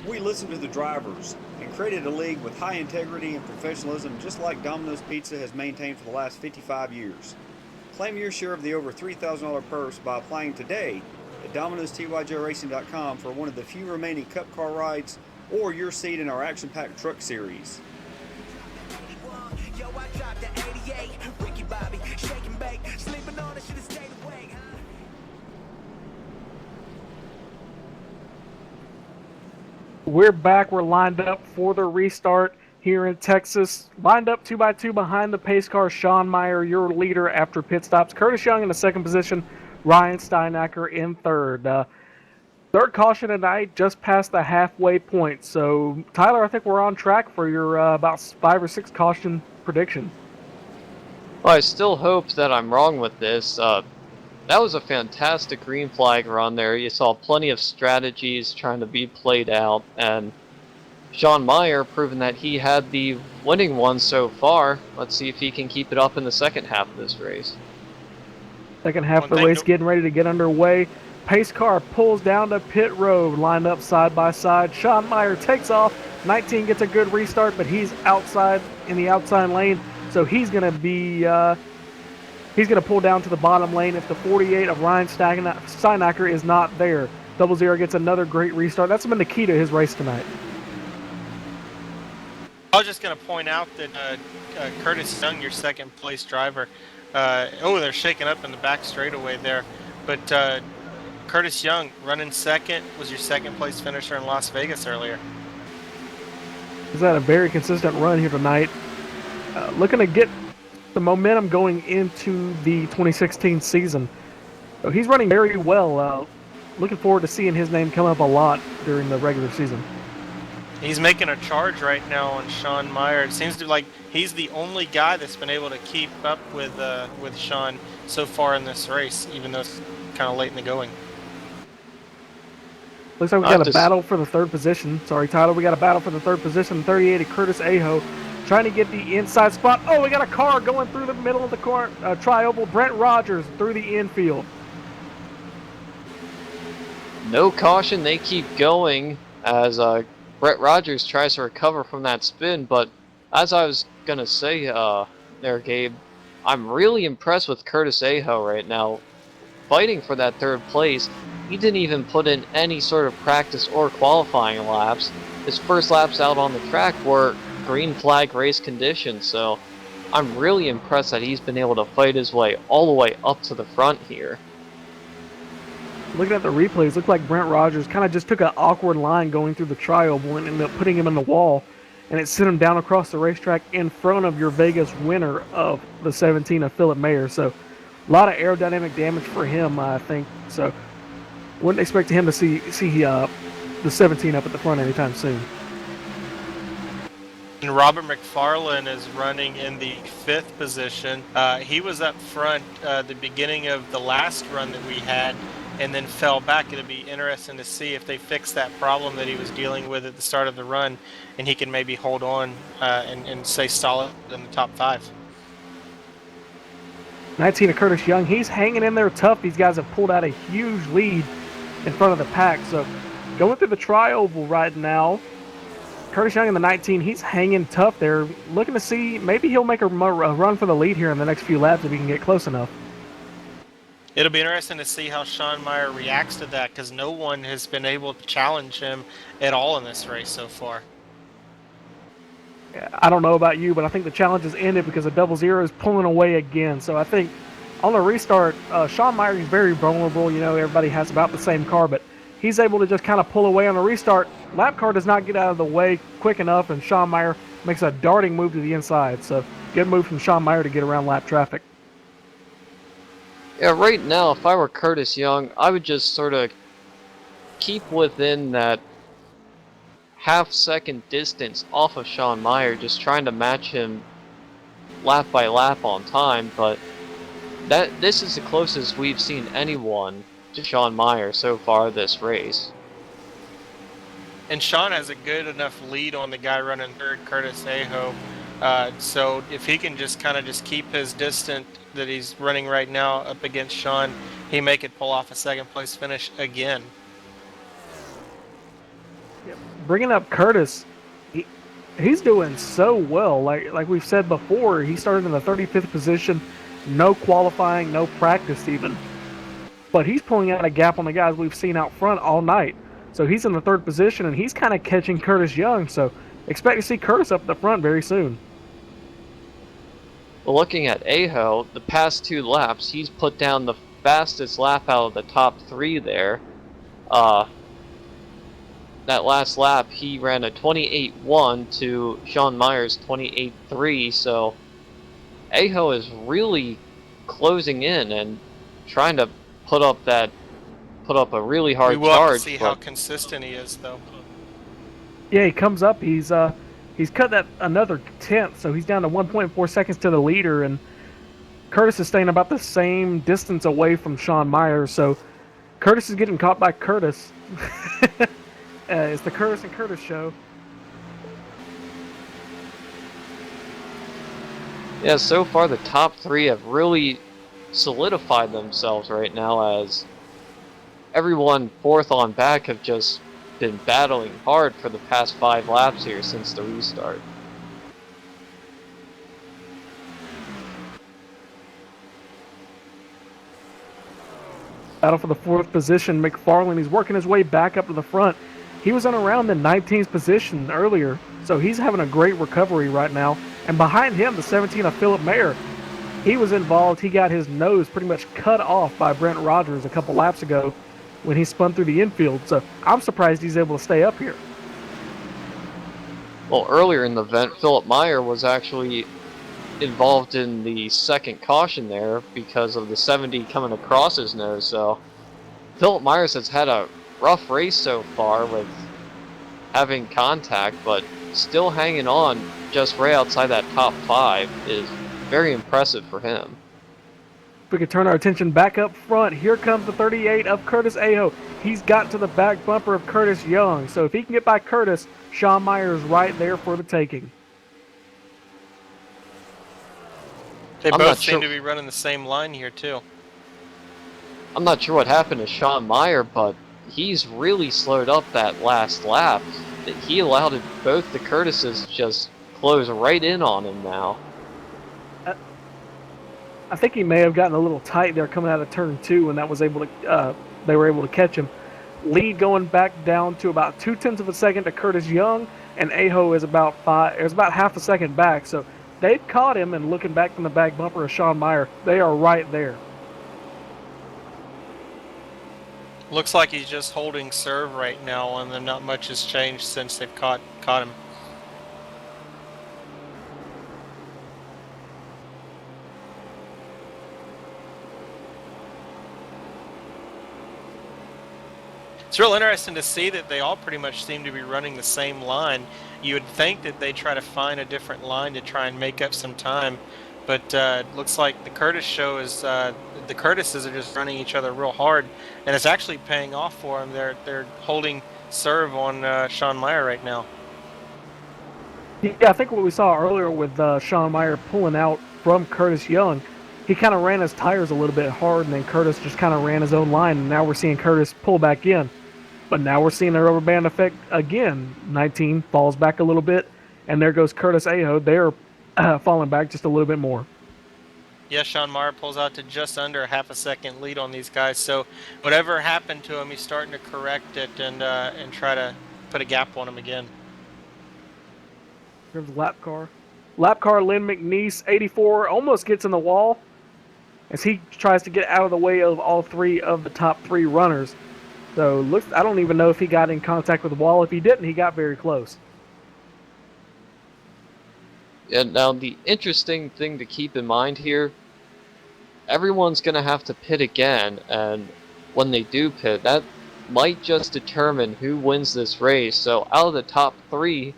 we listened to the drivers and created a league with high integrity and professionalism, just like Domino's Pizza has maintained for the last 55 years. Claim your share of the over $3,000 purse by applying today at Domino'sTYJRacing.com for one of the few remaining Cup car rides or your seat in our action-packed truck series. We're back. We're lined up for the restart here in Texas. Lined up 2x2 behind the pace car. Sean Meyer, your leader after pit stops. Curtis Young in the 2nd position. Ryan Steinacker in 3rd. 3rd caution tonight, just past the halfway point. So, Tyler, I think we're on track for your about 5 or 6 caution prediction. Well, I still hope that I'm wrong with this. That was a fantastic green flag run there. You saw plenty of strategies trying to be played out, and Sean Meyer proving that he had the winning one so far. Let's see if he can keep it up in the second half of this race. Second half of the race getting ready to get underway. Pace car pulls down to pit road, lined up side by side. Sean Meyer takes off. 19 gets a good restart, but he's outside in the outside lane, so he's going to be... He's going to pull down to the bottom lane if the 48 of Ryan Steinacker is not there. 00 gets another great restart. That's been the key to his race tonight. I was just going to point out that Curtis Young, your 2nd place driver, they're shaking up in the back straightaway there. But Curtis Young running 2nd, was your 2nd place finisher in Las Vegas earlier. He's had a very consistent run here tonight. Looking to get the momentum going into the 2016 season. So he's running very well. Looking forward to seeing his name come up a lot during the regular season. He's making a charge right now on Sean Meyer. It seems to be like he's the only guy that's been able to keep up with Sean so far in this race, even though it's kind of late in the going. Looks like we got a battle for the third position. Sorry, Tyler. We got a battle for the third position. 38 of Curtis Aho trying to get the inside spot. Oh, we got a car going through the middle of the tri-oval. Brent Rogers through the infield. No caution. They keep going as Brett Rogers tries to recover from that spin. But as I was going to say there, Gabe, I'm really impressed with Curtis Aho right now. Fighting for that third place. He didn't even put in any sort of practice or qualifying laps. His first laps out on the track were green flag race conditions, so I'm really impressed that he's been able to fight his way all the way up to the front here. Looking at the replays, looked like Brent Rogers kind of just took an awkward line going through the tri-oval and ended up putting him in the wall, and it sent him down across the racetrack in front of your Vegas winner of the 17 of Philip Mayer. So a lot of aerodynamic damage for him, I think. So wouldn't expect him to see the 17 up at the front anytime soon. And Robert McFarlane is running in the 5th position. He was up front the beginning of the last run that we had and then fell back. It'll be interesting to see if they fix that problem that he was dealing with at the start of the run and he can maybe hold on and stay solid in the top 5. 19 of Curtis Young, he's hanging in there tough. These guys have pulled out a huge lead in front of the pack. So going through the tri-oval right now, Curtis Young in the 19, he's hanging tough there. Looking to see, maybe he'll make a run for the lead here in the next few laps if he can get close enough. It'll be interesting to see how Sean Meyer reacts to that because no one has been able to challenge him at all in this race so far. I don't know about you, but I think the challenge has ended because the double zero is pulling away again. So I think on the restart, Sean Meyer is very vulnerable. You know, everybody has about the same car, but he's able to just kind of pull away on the restart. Lap car does not get out of the way quick enough, and Sean Meyer makes a darting move to the inside. So good move from Sean Meyer to get around lap traffic. Yeah, right now, if I were Curtis Young, I would just sort of keep within that half-second distance off of Sean Meyer, just trying to match him lap by lap on time, but this is the closest we've seen anyone to Sean Meyer so far this race. And Sean has a good enough lead on the guy running third, Curtis Aho. So if he can just kind of keep his distance that he's running right now up against Sean, he may could pull off a second place finish again. Bringing up Curtis, he's doing so well. Like we've said before, he started in the 35th position, no qualifying, no practice even. But he's pulling out a gap on the guys we've seen out front all night. So he's in the 3rd position, and he's kind of catching Curtis Young. So expect to see Curtis up at the front very soon. Well, looking at Aho, the past 2 laps, he's put down the fastest lap out of the top 3 there. That last lap, he ran a 28.1 to Sean Meyer's 28.3, so Aho is really closing in and trying to put up a really hard charge. We will have to see how consistent he is, though. Yeah, he comes up. He's cut that another 10th, so he's down to 1.4 seconds to the leader, and Curtis is staying about the same distance away from Sean Meyer. So Curtis is getting caught by Curtis. It's the Curtis and Curtis show. Yeah, so far the top 3 have really solidified themselves right now, as everyone 4th on back have just been battling hard for the past 5 laps here since the restart. Battle for the 4th position, McFarlane, he's working his way back up to the front. He was on around the 19th position earlier, so he's having a great recovery right now. And behind him, the 17 of Philip Mayer, he was involved. He got his nose pretty much cut off by Brent Rogers a couple laps ago when he spun through the infield. So I'm surprised he's able to stay up here. Well, earlier in the event, Philip Meyer was actually involved in the second caution there because of the 70 coming across his nose. So Philip Myers has had a rough race so far with having contact, but still hanging on just right outside that top 5 is very impressive for him. If we could turn our attention back up front, here comes the 38 of Curtis Aho. He's got to the back bumper of Curtis Young, so if he can get by Curtis, Sean Meyer is right there for the taking. They both seem to be running the same line here, too. I'm not sure what happened to Sean Meyer, but he's really slowed up that last lap. He allowed both the Curtises to just close right in on him now. I think he may have gotten a little tight there coming out of turn 2, and that was able to. They were able to catch him. Lead going back down to about 0.2 of a second to Curtis Young, and Aho is about half a second back. So they've caught him, and looking back from the back bumper of Sean Meyer, they are right there. Looks like he's just holding serve right now, and then not much has changed since they've caught him. It's real interesting to see that they all pretty much seem to be running the same line. You would think that they try to find a different line to try and make up some time, but it looks like the Curtis show is the Curtises are just running each other real hard, and it's actually paying off for them. They're holding serve on Sean Meyer right now. Yeah, I think what we saw earlier with Sean Meyer pulling out from Curtis Young, he kind of ran his tires a little bit hard, and then Curtis just kind of ran his own line, and now we're seeing Curtis pull back in. But now we're seeing the rubber band effect again. 19 falls back a little bit, and there goes Curtis Aho. They're falling back just a little bit more. Yeah, Sean Meyer pulls out to just under a half a second lead on these guys. So whatever happened to him, he's starting to correct it and try to put a gap on him again. Here's the lap car. Lap car Lynn McNeese, 84, almost gets in the wall as he tries to get out of the way of all 3 of the top 3 runners. So I don't even know if he got in contact with the wall. If he didn't, he got very close. Yeah, now the interesting thing to keep in mind here, everyone's going to have to pit again, and when they do pit, that might just determine who wins this race. So out of the top 3,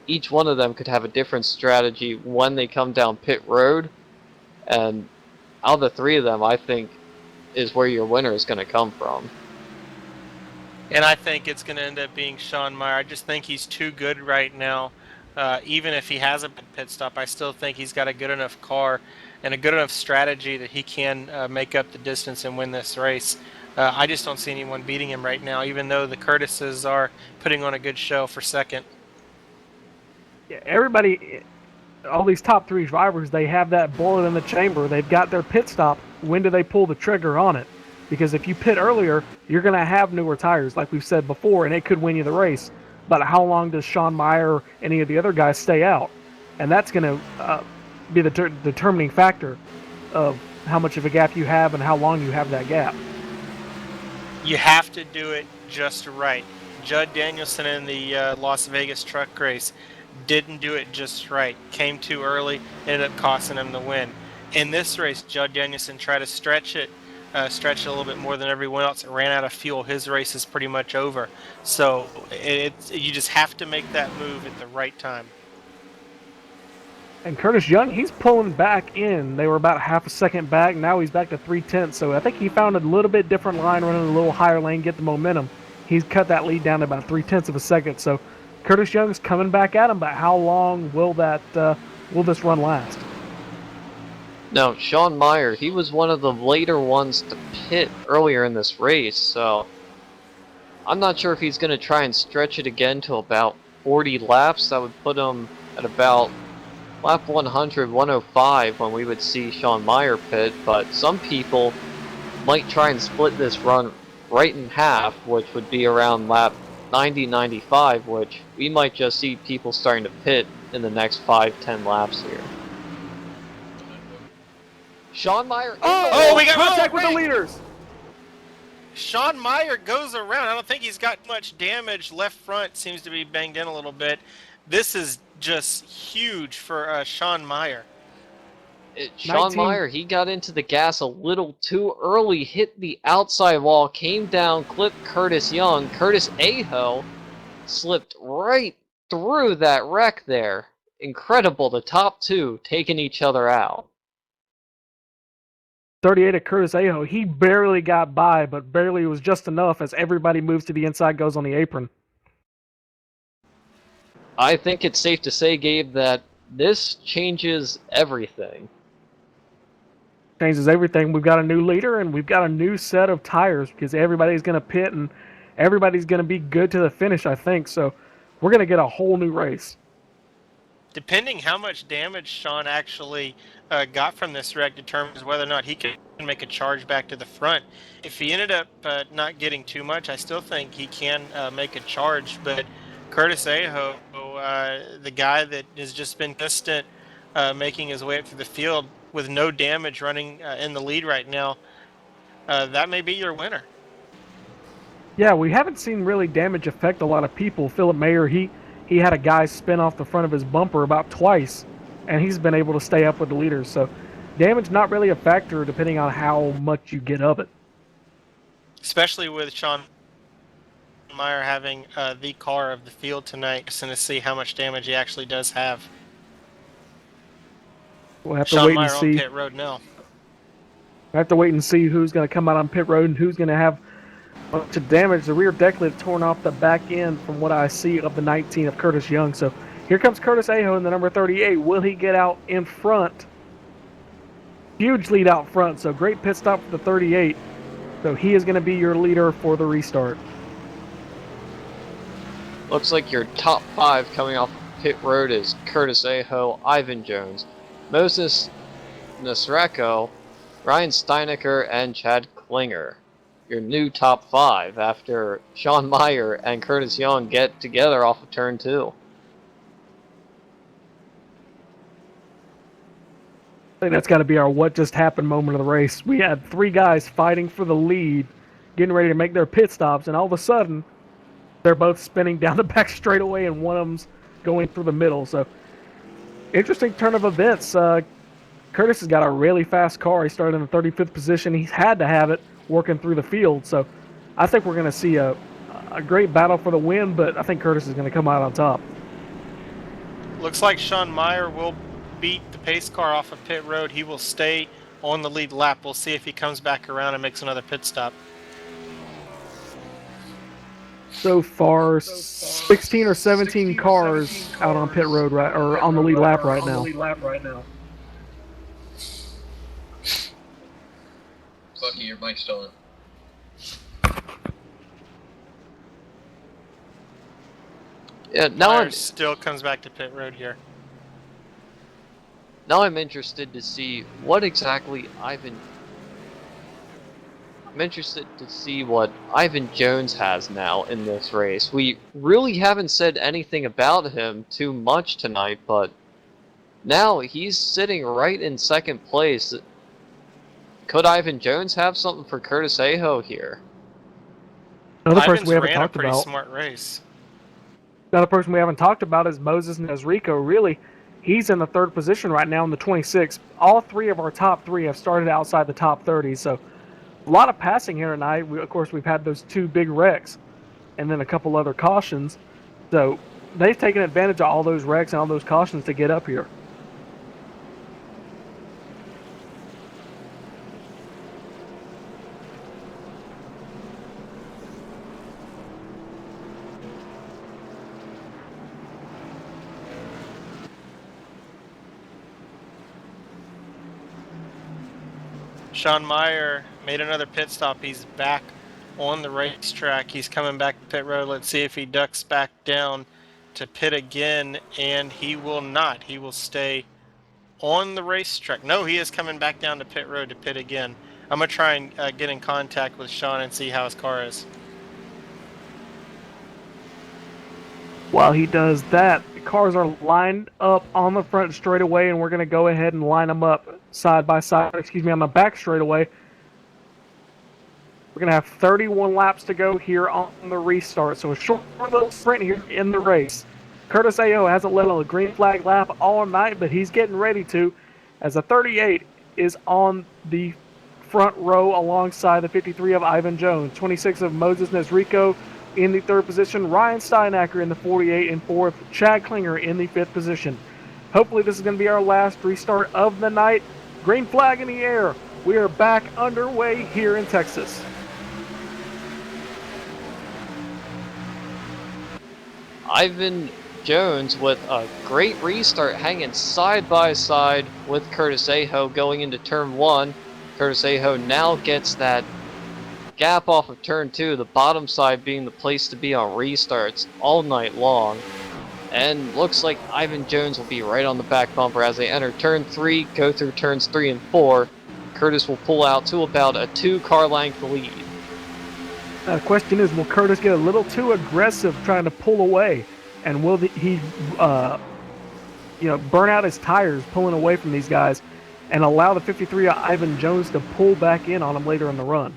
each one of them could have a different strategy when they come down pit road, and out of the 3 of them, I think, is where your winner is going to come from. And I think it's going to end up being Sean Meyer. I just think he's too good right now. Even if he has a pit stop, I still think he's got a good enough car and a good enough strategy that he can make up the distance and win this race. I just don't see anyone beating him right now, even though the Curtises are putting on a good show for second. Yeah, everybody, all these top 3 drivers, they have that bullet in the chamber. They've got their pit stop. When do they pull the trigger on it? Because if you pit earlier, you're going to have newer tires, like we've said before, and it could win you the race. But how long does Sean Meyer or any of the other guys stay out? And that's going to be the determining factor of how much of a gap you have and how long you have that gap. You have to do it just right. Judd Danielson in the Las Vegas truck race didn't do it just right. Came too early, ended up costing him the win. In this race, Judd Danielson tried to stretch it a little bit more than everyone else. It ran out of fuel. His race is pretty much over. So you just have to make that move at the right time. And Curtis Young, he's pulling back in. They were about half a second back. Now he's back to 0.3. So I think he found a little bit different line, running a little higher lane, get the momentum. He's cut that lead down to about 0.3 of a second. So Curtis Young's coming back at him, but how long will this run last? Now, Sean Meyer, he was one of the later ones to pit earlier in this race, so I'm not sure if he's going to try and stretch it again to about 40 laps. That would put him at about lap 100, 105 when we would see Sean Meyer pit, but some people might try and split this run right in half, which would be around lap 90, 95, which we might just see people starting to pit in the next 5-10 laps here. Sean Meyer. Oh, we got contact with the leaders. Sean Meyer goes around. I don't think he's got much damage. Left front seems to be banged in a little bit. This is just huge for Sean Meyer. Sean Meyer, he got into the gas a little too early, hit the outside wall, came down, clipped Curtis Young. Curtis Aho, slipped right through that wreck there. Incredible, the top two taking each other out. 38 of Curtis Aho, he barely got by, but barely was just enough as everybody moves to the inside, goes on the apron. I think it's safe to say, Gabe, that this changes everything. Changes everything. We've got a new leader and we've got a new set of tires because everybody's going to pit and everybody's going to be good to the finish, I think. So we're going to get a whole new race. Depending how much damage Sean actually got from this wreck determines whether or not he can make a charge back to the front. If he ended up not getting too much, I still think he can make a charge. But Curtis Aho, the guy that has just been consistent making his way up through the field with no damage, running in the lead right now, that may be your winner. Yeah, we haven't seen really damage affect a lot of people. Philip Mayer, he had a guy spin off the front of his bumper about twice, and he's been able to stay up with the leaders. So damage not really a factor depending on how much you get of it. Especially with Sean Meyer having the car of the field tonight, just to see how much damage he actually does have. We'll have to Sean wait Meyer and see. on pit road now. We'll have to wait and see who's going to come out on pit road and who's going to have a bunch of damage. The rear deck lid torn off the back end from what I see of the 19 of Curtis Young. So here comes Curtis Aho in the number 38. Will he get out in front? Huge lead out front, so great pit stop for the 38. So he is going to be your leader for the restart. Looks like your top five coming off pit road is Curtis Aho, Ivan Jones, Moses Nasreko, Ryan Steinecker, and Chad Klinger. Your new top five after Sean Meyer and Curtis Young get together off of turn 2. I think that's got to be our what just happened moment of the race. We had 3 guys fighting for the lead, getting ready to make their pit stops, and all of a sudden, they're both spinning down the back straightaway, and one of them's going through the middle. So, interesting turn of events. Curtis has got a really fast car. He started in the 35th position. He's had to have it working through the field. So, I think we're going to see a great battle for the win, but I think Curtis is going to come out on top. Looks like Sean Meyer will beat the pace car off of pit road. He will stay on the lead lap. We'll see if he comes back around and makes another pit stop. So far, 16 or 17 cars out on pit road right, or on the lead lap right now. Lucky your mic's still on. Yeah, now still comes back to pit road here. Now I'm interested to see what exactly I'm interested to see what Ivan Jones has now in this race. We really haven't said anything about him too much tonight, but now he's sitting right in second place. Could Ivan Jones have something for Curtis Aho here? Another person we haven't ran talked a pretty about. smart race. Another person we haven't talked about is Moses Nasreko. Really, he's in the 3rd position right now in the 26th. All 3 of our top 3 have started outside the top 30, so a lot of passing here tonight. Of course, we've had those 2 big wrecks and then a couple other cautions. So they've taken advantage of all those wrecks and all those cautions to get up here. Sean Meyer made another pit stop. He's back on the racetrack. He's coming back to pit road. Let's see if he ducks back down to pit again, and he will not. He will stay on the racetrack. No, he is coming back down to pit road to pit again. I'm going to try and get in contact with Sean and see how his car is. While he does that, the cars are lined up on the front straightaway, and we're going to go ahead and line them up side by side, on the back straightaway. We're going to have 31 laps to go here on the restart, so a short little sprint here in the race. Curtis Aho hasn't let a green flag lap all night, but he's getting ready to, as the 38 is on the front row alongside the 53 of Ivan Jones, 26 of Moses Nasreko, In the third position, Ryan Steinacker in the 48, and fourth, Chad Klinger in the fifth position. Hopefully this is going to be our last restart of the night. Green flag in the air. We are back underway here in Texas. Ivan Jones with a great restart, hanging side by side with Curtis Aho going into turn 1. Curtis Aho now gets that gap off of turn 2, the bottom side being the place to be on restarts all night long. And looks like Ivan Jones will be right on the back bumper as they enter turn 3, go through turns 3 and 4. Curtis will pull out to about a 2-car length lead. Now the question is, will Curtis get a little too aggressive trying to pull away? And will he burn out his tires pulling away from these guys and allow the 53 Ivan Jones to pull back in on him later in the run?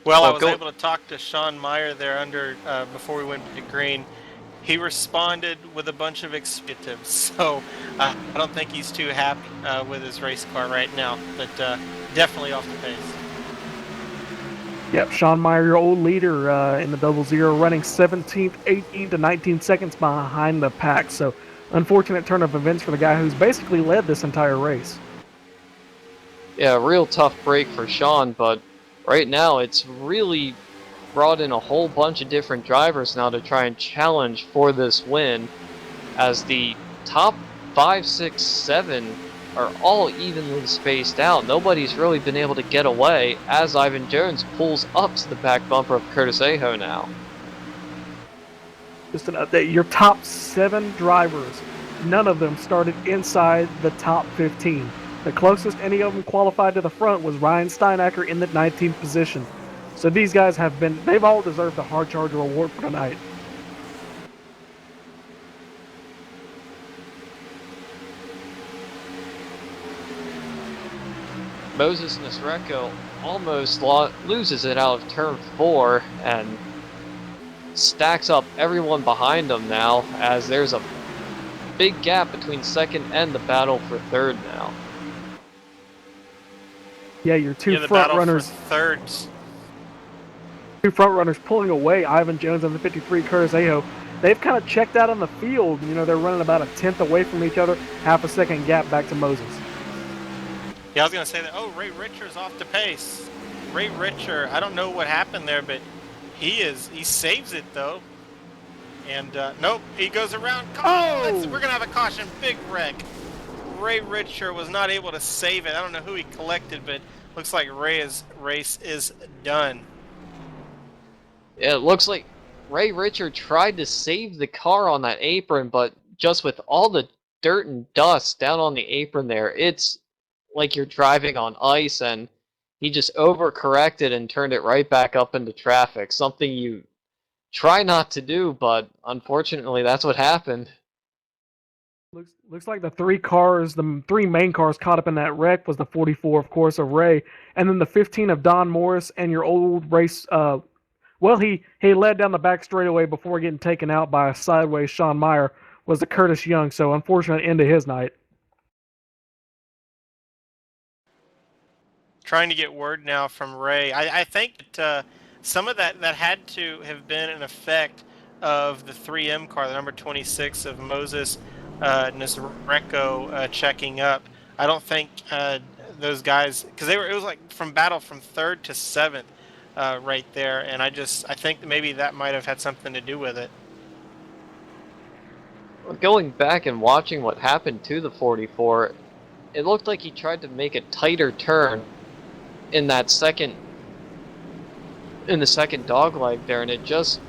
Well, I was able to talk to Sean Meyer there before we went to green. He responded with a bunch of expletives, so I don't think he's too happy with his race car right now, but definitely off the pace. Yep, Sean Meyer, your old leader in the 00, running 17th, 18 to 19 seconds behind the pack. So, unfortunate turn of events for the guy who's basically led this entire race. Yeah, real tough break for Sean, but right now it's really brought in a whole bunch of different drivers now to try and challenge for this win, as the top 5, 6, 7 are all evenly spaced out. Nobody's really been able to get away as Ivan Jones pulls up to the back bumper of Curtis Aho now. Just an update, your top 7 drivers, none of them started inside the top 15. The closest any of them qualified to the front was Ryan Steinacker in the 19th position. So these guys they've all deserved the Hard Charger award for tonight. Moses Nisreko almost loses it out of turn 4 and stacks up everyone behind him now, as there's a big gap between second and the battle for third now. Yeah, your two front runners. Two front runners pulling away, Ivan Jones and the 53 Curtis Aho. They've kind of checked out on the field. They're running about a tenth away from each other, half a second gap back to Moses. Yeah, I was going to say that. Oh, Ray Richer's off the pace. Ray Richer, I don't know what happened there, but he saves it though. And nope, he goes around. We're going to have a caution, big wreck. Ray Richer was not able to save it. I don't know who he collected, but looks like Ray's race is done. Yeah, it looks like Ray Richer tried to save the car on that apron, but just with all the dirt and dust down on the apron there, it's like you're driving on ice, and he just overcorrected and turned it right back up into traffic. Something you try not to do, but unfortunately that's what happened. Looks like the three main cars caught up in that wreck was the 44, of course, of Ray, and then the 15 of Don Morris, and your old race. He led down the back straightaway before getting taken out by a sideways Sean Meyer, was the Curtis Young. So unfortunate end to his night. Trying to get word now from Ray. I think that some of that had to have been an effect of the 3M car, the number 26 of Moses Nisreko checking up. I don't think those guys, because it was like from battle from 3rd to 7th right there, and I think maybe that might have had something to do with it. Going back and watching what happened to the 44, it looked like he tried to make a tighter turn in the second dog leg there, and it just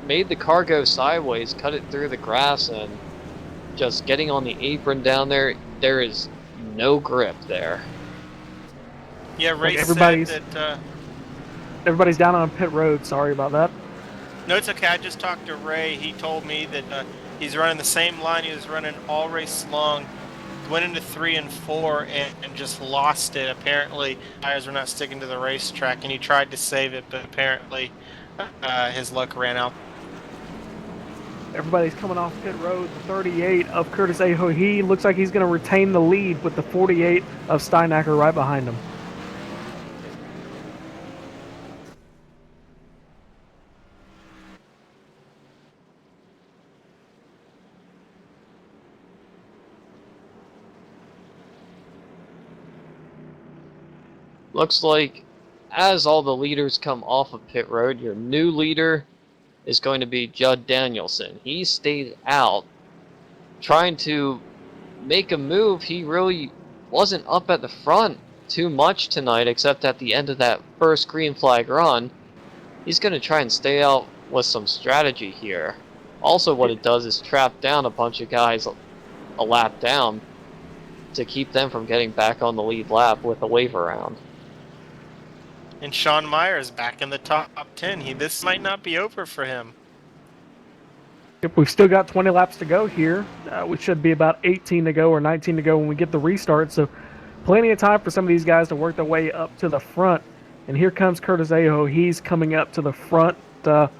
made the car go sideways, cut it through the grass, and just getting on the apron down there is no grip there. Yeah, Ray said that everybody's down on pit road. Sorry about that. No, it's okay. I just talked to Ray. He told me that he's running the same line he was running all race long. Went into 3 and 4 and just lost it. Apparently, tires were not sticking to the racetrack, and he tried to save it, but apparently his luck ran out. Everybody's coming off pit road. The 38 of Curtis Aho. He looks like he's going to retain the lead with the 48 of Steinacker right behind him. looks like as all the leaders come off of pit road, your new leader is going to be Judd Danielson. He stayed out trying to make a move. He really wasn't up at the front too much tonight, except at the end of that first green flag run. He's going to try and stay out with some strategy here. Also, what it does is trap down a bunch of guys a lap down to keep them from getting back on the lead lap with a wave around. And Sean Myers back in the top 10. This might not be over for him. We've still got 20 laps to go here. We should be about 18 to go or 19 to go when we get the restart. So plenty of time for some of these guys to work their way up to the front. And here comes Curtis Aho. He's coming up to the front. I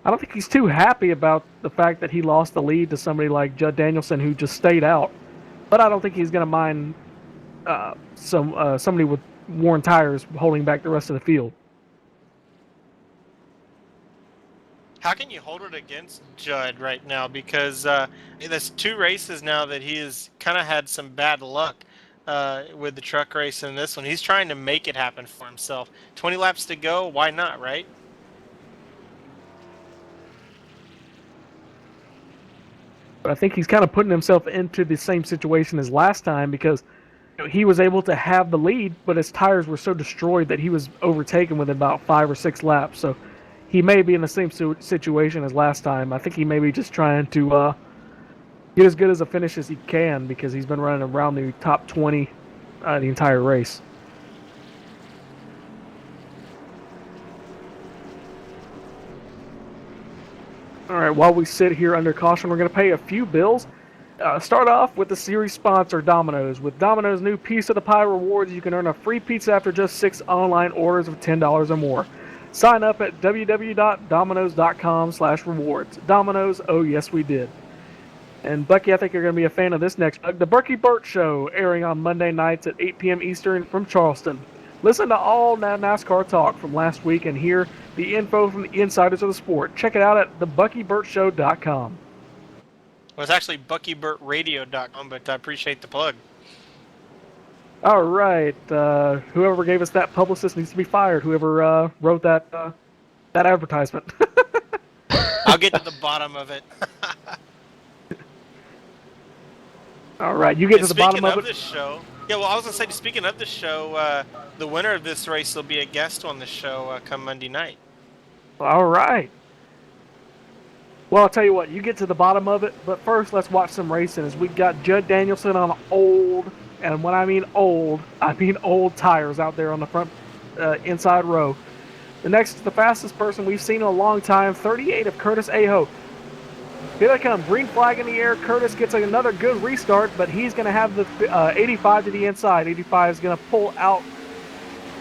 don't think he's too happy about the fact that he lost the lead to somebody like Judd Danielson, who just stayed out. But I don't think he's going to mind somebody with worn tires holding back the rest of the field. How can you hold it against Judd right now? Because there's 2 races now that he has kind of had some bad luck with the truck race and this one. He's trying to make it happen for himself. 20 laps to go, why not, right? But I think he's kind of putting himself into the same situation as last time because he was able to have the lead, but his tires were so destroyed that he was overtaken within about 5 or 6 laps. So he may be in the same situation as last time. I think he may be just trying to get as good as a finish as he can because he's been running around the top 20 the entire race. All right, while we sit here under caution, we're going to pay a few bills. Start off with the series sponsor, Domino's. With Domino's new Piece of the Pie rewards, you can earn a free pizza after just 6 online orders of $10 or more. Sign up at www.dominos.com/rewards. Domino's, oh yes we did. And Bucky, I think you're going to be a fan of this next plug. The Bucky Burt Show, airing on Monday nights at 8 p.m. Eastern from Charleston. Listen to all NASCAR talk from last week and hear the info from the insiders of the sport. Check it out at thebuckyburtshow.com. Well, it's actually BuckyBurtRadio.com, but I appreciate the plug. All right. Whoever gave us that publicist needs to be fired. Whoever wrote that advertisement. I'll get to the bottom of it. All right, you get to the bottom of it. This show, yeah, well, I was going to say, speaking of the show, the winner of this race will be a guest on the show come Monday night. All right. Well, I'll tell you what, you get to the bottom of it, but first let's watch some racing as we got Judd Danielson on old, and when I mean old tires out there on the front inside row. The fastest person we've seen in a long time, 38 of Curtis Aho. Here they come, green flag in the air. Curtis gets another good restart, but he's going to have the 85 to the inside. 85 is going to pull out,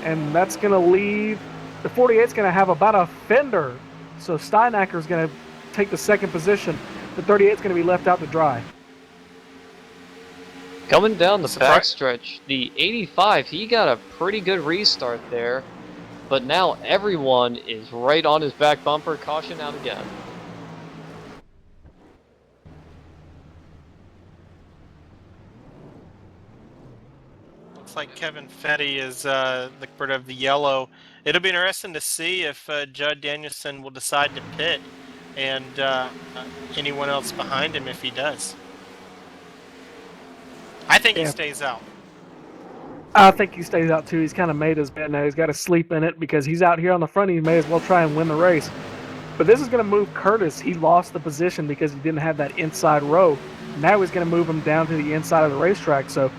and that's going to leave. The 48 is going to have about a fender, so Steinacker is going to take the second position. The 38 is going to be left out to dry. Coming down the backstretch, the 85, he got a pretty good restart there, but now everyone is right on his back bumper. Caution out again. Looks like Kevin Fetty is the part of the yellow. It'll be interesting to see if Judd Danielson will decide to pit and anyone else behind him if he does. I think he stays out. I think he stays out too. He's kind of made his bed now. He's got to sleep in it because he's out here on the front. He may as well try and win the race. But this is going to move Curtis. He lost the position because he didn't have that inside row. Now he's going to move him down to the inside of the racetrack. So,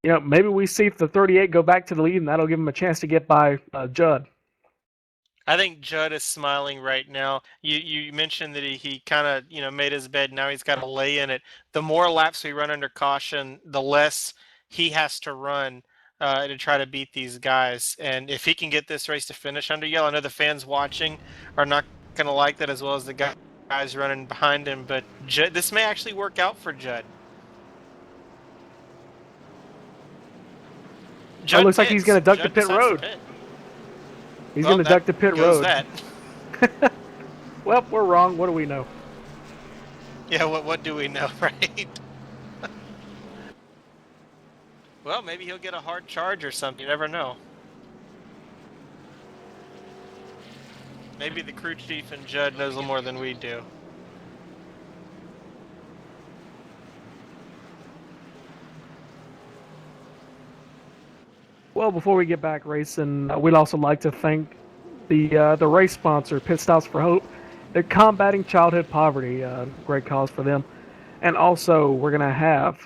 maybe we see if the 38 go back to the lead, and that'll give him a chance to get by Judd. I think Judd is smiling right now. You mentioned that he kind of made his bed. Now he's got to lay in it. The more laps we run under caution, the less he has to run to try to beat these guys. And if he can get this race to finish under yellow, I know the fans watching are not going to like that as well as the guys running behind him. But this may actually work out for Judd. It looks like he's going to duck the pit road. He's going to duck the pit road. Well, we're wrong. What do we know? Yeah, what do we know, right? Well, maybe he'll get a hard charge or something. You never know. Maybe the crew chief and Judd knows a little more than we do. Well, before we get back racing, we'd also like to thank the race sponsor, Pit Stops for Hope. They're combating childhood poverty. Great cause for them. And also, we're gonna have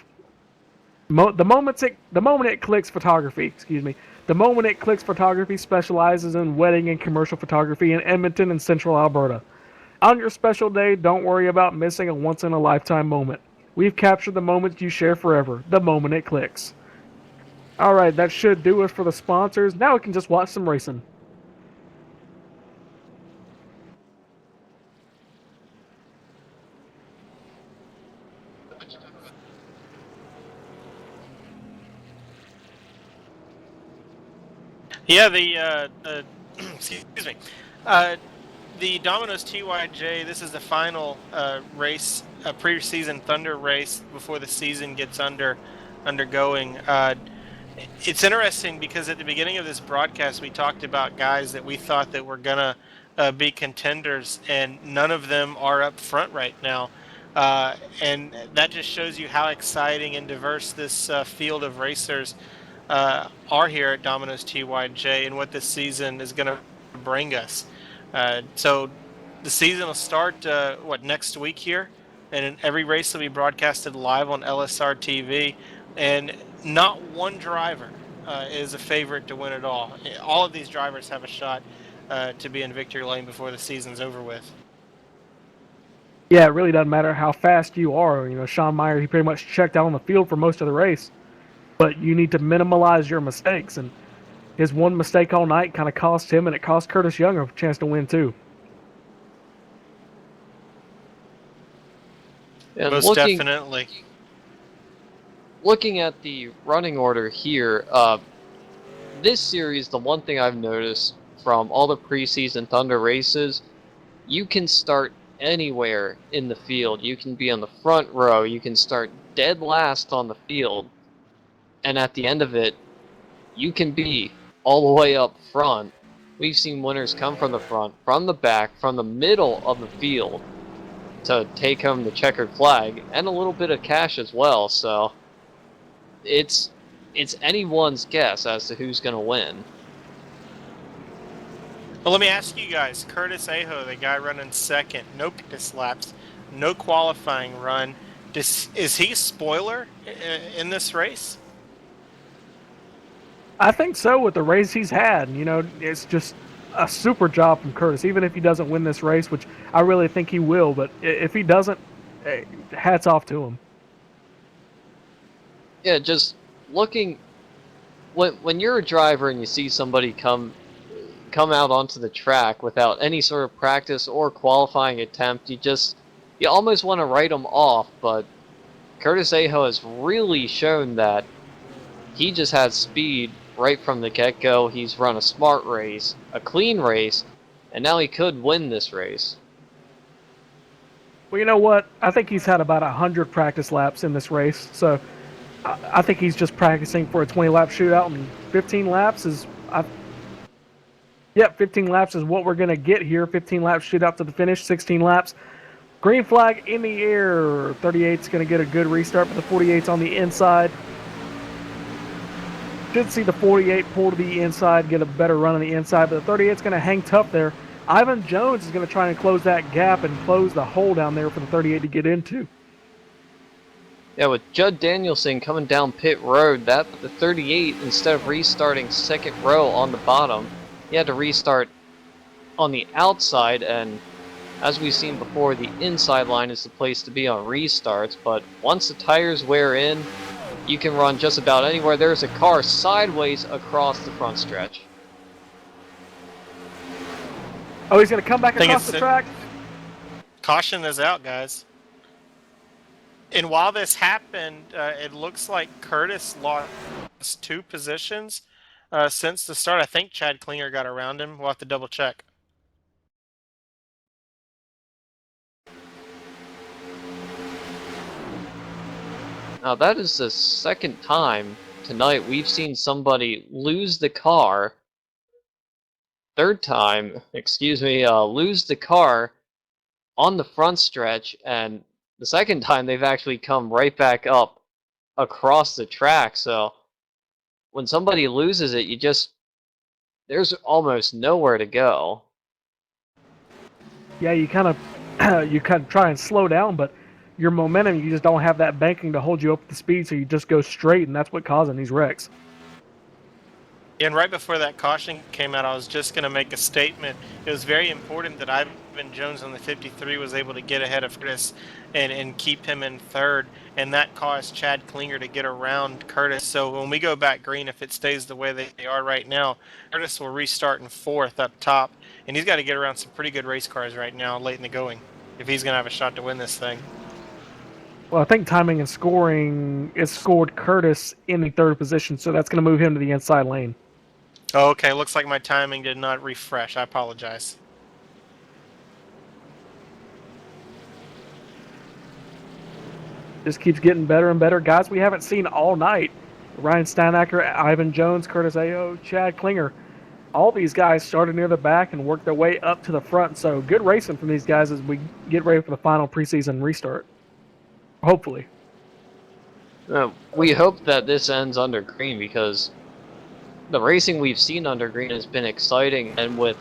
the moment it clicks photography. Excuse me. The moment it clicks photography specializes in wedding and commercial photography in Edmonton and Central Alberta. On your special day, don't worry about missing a once-in-a-lifetime moment. We've captured the moments you share forever. The moment it clicks. All right, that should do it for the sponsors. Now we can just watch some racing. Yeah, excuse me. The Domino's TYJ, this is the final race, a preseason Thunder race before the season gets undergoing. It's interesting because at the beginning of this broadcast, we talked about guys that we thought that were gonna be contenders, and none of them are up front right now. And that just shows you how exciting and diverse this field of racers are here at Domino's TYJ and what this season is going to bring us. So the season will start next week here, and every race will be broadcasted live on LSRTV, and not one driver is a favorite to win it all. All of these drivers have a shot to be in victory lane before the season's over with. Yeah, it really doesn't matter how fast you are. You know, Sean Meyer, he pretty much checked out on the field for most of the race. But you need to minimize your mistakes, and his one mistake all night kind of cost him, and it cost Curtis Young a chance to win too. And Most definitely. Looking at the running order here, this series, the one thing I've noticed from all the preseason Thunder races, you can start anywhere in the field. You can be on the front row, you can start dead last on the field, and at the end of it, you can be all the way up front. We've seen winners come from the front, from the back, from the middle of the field to take home the checkered flag, and a little bit of cash as well, so it's anyone's guess as to who's going to win. Well, let me ask you guys, Curtis Aho, the guy running second, no practice laps, no qualifying run, is he a spoiler in this race? I think so with the race he's had. You know, it's just a super job from Curtis, even if he doesn't win this race, which I really think he will. But if he doesn't, hats off to him. Yeah, just looking when you're a driver and you see somebody come out onto the track without any sort of practice or qualifying attempt, you almost want to write them off. But Curtis Aho has really shown that he just has speed right from the get-go. He's run a smart race, a clean race, and now he could win this race. Well, you know what? I think he's had about 100 practice laps in this race, so I think he's just practicing for a 20-lap shootout, and 15 laps is... 15 laps is what we're going to get here. 15 laps shootout to the finish, 16 laps. Green flag in the air. 38's going to get a good restart, but the 48's on the inside. Should see the 48 pull to the inside, get a better run on the inside, but the 38's going to hang tough there. Ivan Jones is going to try and close that gap and close the hole down there for the 38 to get into. Yeah, with Judd Danielson coming down pit road, the 38, instead of restarting second row on the bottom, he had to restart on the outside, and as we've seen before, the inside line is the place to be on restarts, but once the tires wear in, you can run just about anywhere. There's a car sideways across the front stretch. Oh, he's going to come back across the track? Caution is out, guys. And while this happened, it looks like Curtis lost 2 positions since the start. I think Chad Klinger got around him. We'll have to double check. Now that is the second time tonight we've seen somebody lose the car third time, lose the car on the front stretch, and the second time they've actually come right back up across the track. So when somebody loses it, there's almost nowhere to go. Yeah, you kind of you kind of try and slow down, but your momentum, you just don't have that banking to hold you up to speed, so you just go straight, and that's what causing these wrecks. And right before that caution came out, I was just going to make a statement. It was very important that Ivan Jones on the 53 was able to get ahead of Curtis and keep him in third, and that caused Chad Klinger to get around Curtis. So when we go back green, if it stays the way they are right now, Curtis will restart in fourth up top, and he's got to get around some pretty good race cars right now late in the going if he's going to have a shot to win this thing. Well, I think timing and scoring, it scored Curtis in the third position, so that's going to move him to the inside lane. Oh, okay, looks like my timing did not refresh. I apologize. Just keeps getting better and better. Guys we haven't seen all night. Ryan Steinacker, Ivan Jones, Curtis Aho, Chad Klinger. All these guys started near the back and worked their way up to the front. So good racing from these guys as we get ready for the final preseason restart. Hopefully. We hope that this ends under green, because the racing we've seen under green has been exciting, and with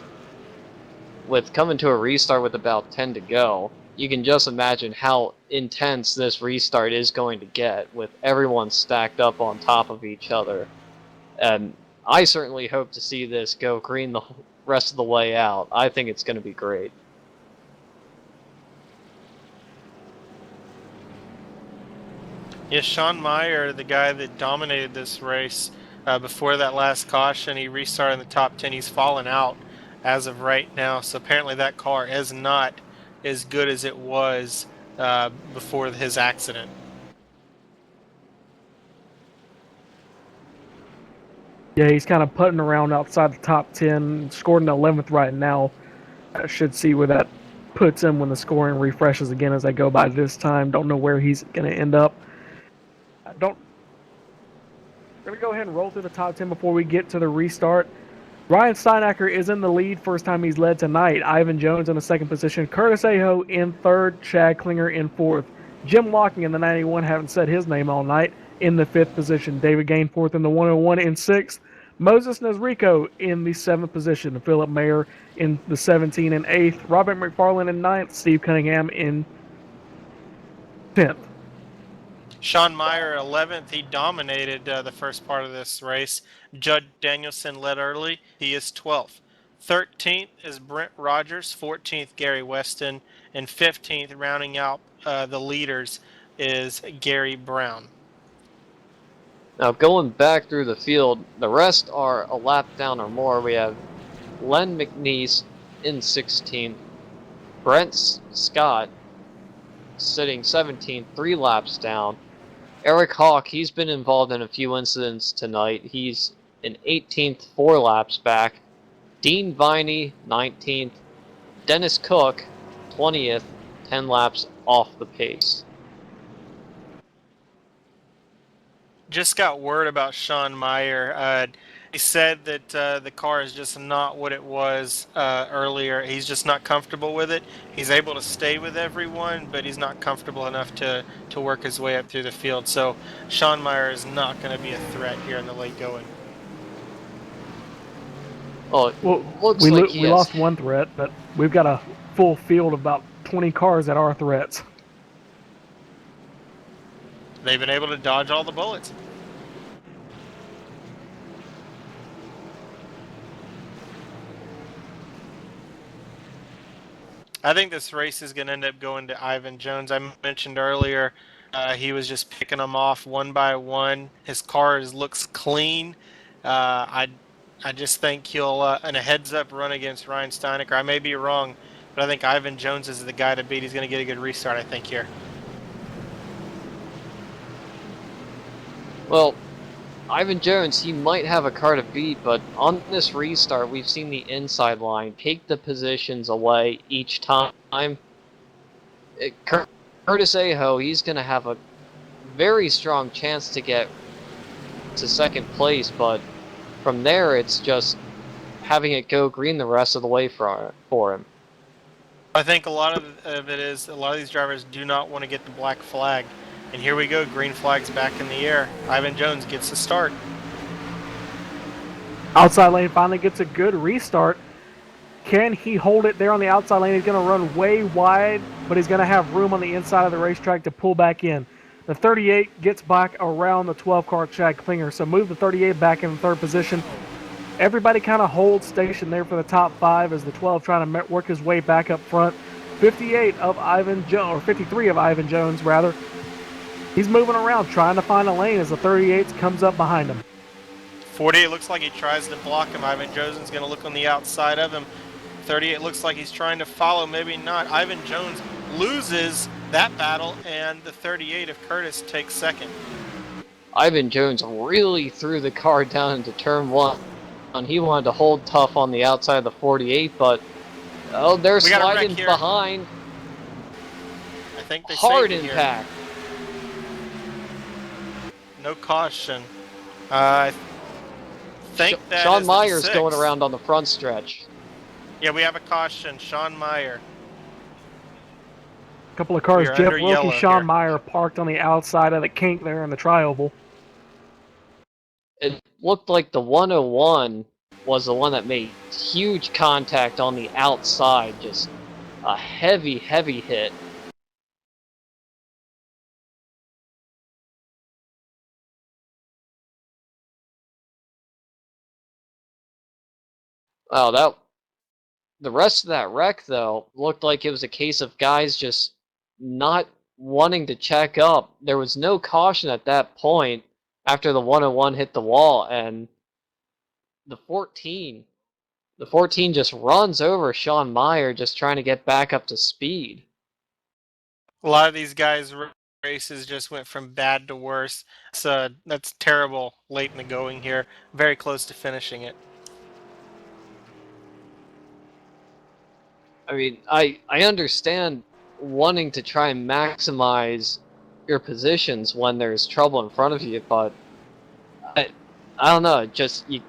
coming to a restart with about 10 to go, you can just imagine how intense this restart is going to get with everyone stacked up on top of each other. And I certainly hope to see this go green the rest of the way out. I think it's going to be great. Yeah, Sean Meyer, the guy that dominated this race before that last caution, he restarted in the top 10. He's fallen out as of right now. So apparently that car is not as good as it was before his accident. Yeah, he's kind of putting around outside the top 10, scored in 11th right now. I should see where that puts him when the scoring refreshes again as I go by this time. Don't know where he's going to end up. We're going to go ahead and roll through the top 10 before we get to the restart. Ryan Steinacker is in the lead, first time he's led tonight. Ivan Jones in the second position. Curtis Aho in third. Chad Klinger in fourth. Jim Locking in the 91, haven't said his name all night, in the fifth position. David Gainforth in the 101 in sixth. Moses Nezrico in the seventh position. Philip Mayer in the 17 and eighth. Robert McFarland in ninth. Steve Cunningham in 10th. Sean Meyer, 11th. He dominated the first part of this race. Judd Danielson led early. He is 12th. 13th is Brent Rogers. 14th, Gary Weston. And 15th, rounding out the leaders, is Gary Brown. Now, going back through the field, the rest are a lap down or more. We have Len McNeese in 16th. Brent Scott sitting 17th, 3 laps down. Eric Hawk, he's been involved in a few incidents tonight. He's in 18th, 4 laps back. Dean Viney, 19th. Dennis Cook, 20th, 10 laps off the pace. Just got word about Sean Meyer. He said that the car is just not what it was earlier. He's just not comfortable with it. He's able to stay with everyone, but he's not comfortable enough to work his way up through the field. So Sean Meyer is not going to be a threat here in the late going. Well, we lost one threat, but we've got a full field of about 20 cars that are threats. They've been able to dodge all the bullets. I think this race is going to end up going to Ivan Jones. I mentioned earlier he was just picking them off one by one. His car looks clean. I just think he'll, in a heads-up run against Ryan Steinacker, I may be wrong, but I think Ivan Jones is the guy to beat. He's going to get a good restart, I think, here. Well, Ivan Jones, he might have a car to beat, but on this restart, we've seen the inside line take the positions away each time. Curtis Aho, he's going to have a very strong chance to get to second place, but from there, it's just having it go green the rest of the way for him. I think a lot of it is a lot of these drivers do not want to get the black flag. And here we go, green flag's back in the air. Ivan Jones gets the start. Outside lane finally gets a good restart. Can he hold it there on the outside lane? He's going to run way wide, but he's going to have room on the inside of the racetrack to pull back in. The 38 gets back around the 12-car Chad Klinger, so move the 38 back in third position. Everybody kind of holds station there for the top 5 as the 12 trying to work his way back up front. 58 of Ivan Jones, or 53 of Ivan Jones, rather. He's moving around trying to find a lane as the 38 comes up behind him. 48 looks like he tries to block him. Ivan Jones is going to look on the outside of him. 38 looks like he's trying to follow, maybe not. Ivan Jones loses that battle, and the 38 of Curtis takes second. Ivan Jones really threw the car down into turn 1. And he wanted to hold tough on the outside of the 48, but they're sliding behind. I think they hard saved it impact. Here. No caution. I think that Sean is Meyer's the going around on the front stretch. Yeah, we have a caution. Sean Meyer. A couple of cars, Jeff Wilkie, Sean here. Meyer parked on the outside of the kink there in the tri-oval. It looked like the 101 was the one that made huge contact on the outside, just a heavy, heavy hit. Wow, the rest of that wreck, though, looked like it was a case of guys just not wanting to check up. There was no caution at that point after the 101 hit the wall, and the 14 just runs over Sean Meyer just trying to get back up to speed. A lot of these guys' races just went from bad to worse. So that's terrible late in the going here. Very close to finishing it. I mean, I understand wanting to try and maximize your positions when there's trouble in front of you, but I don't know, just you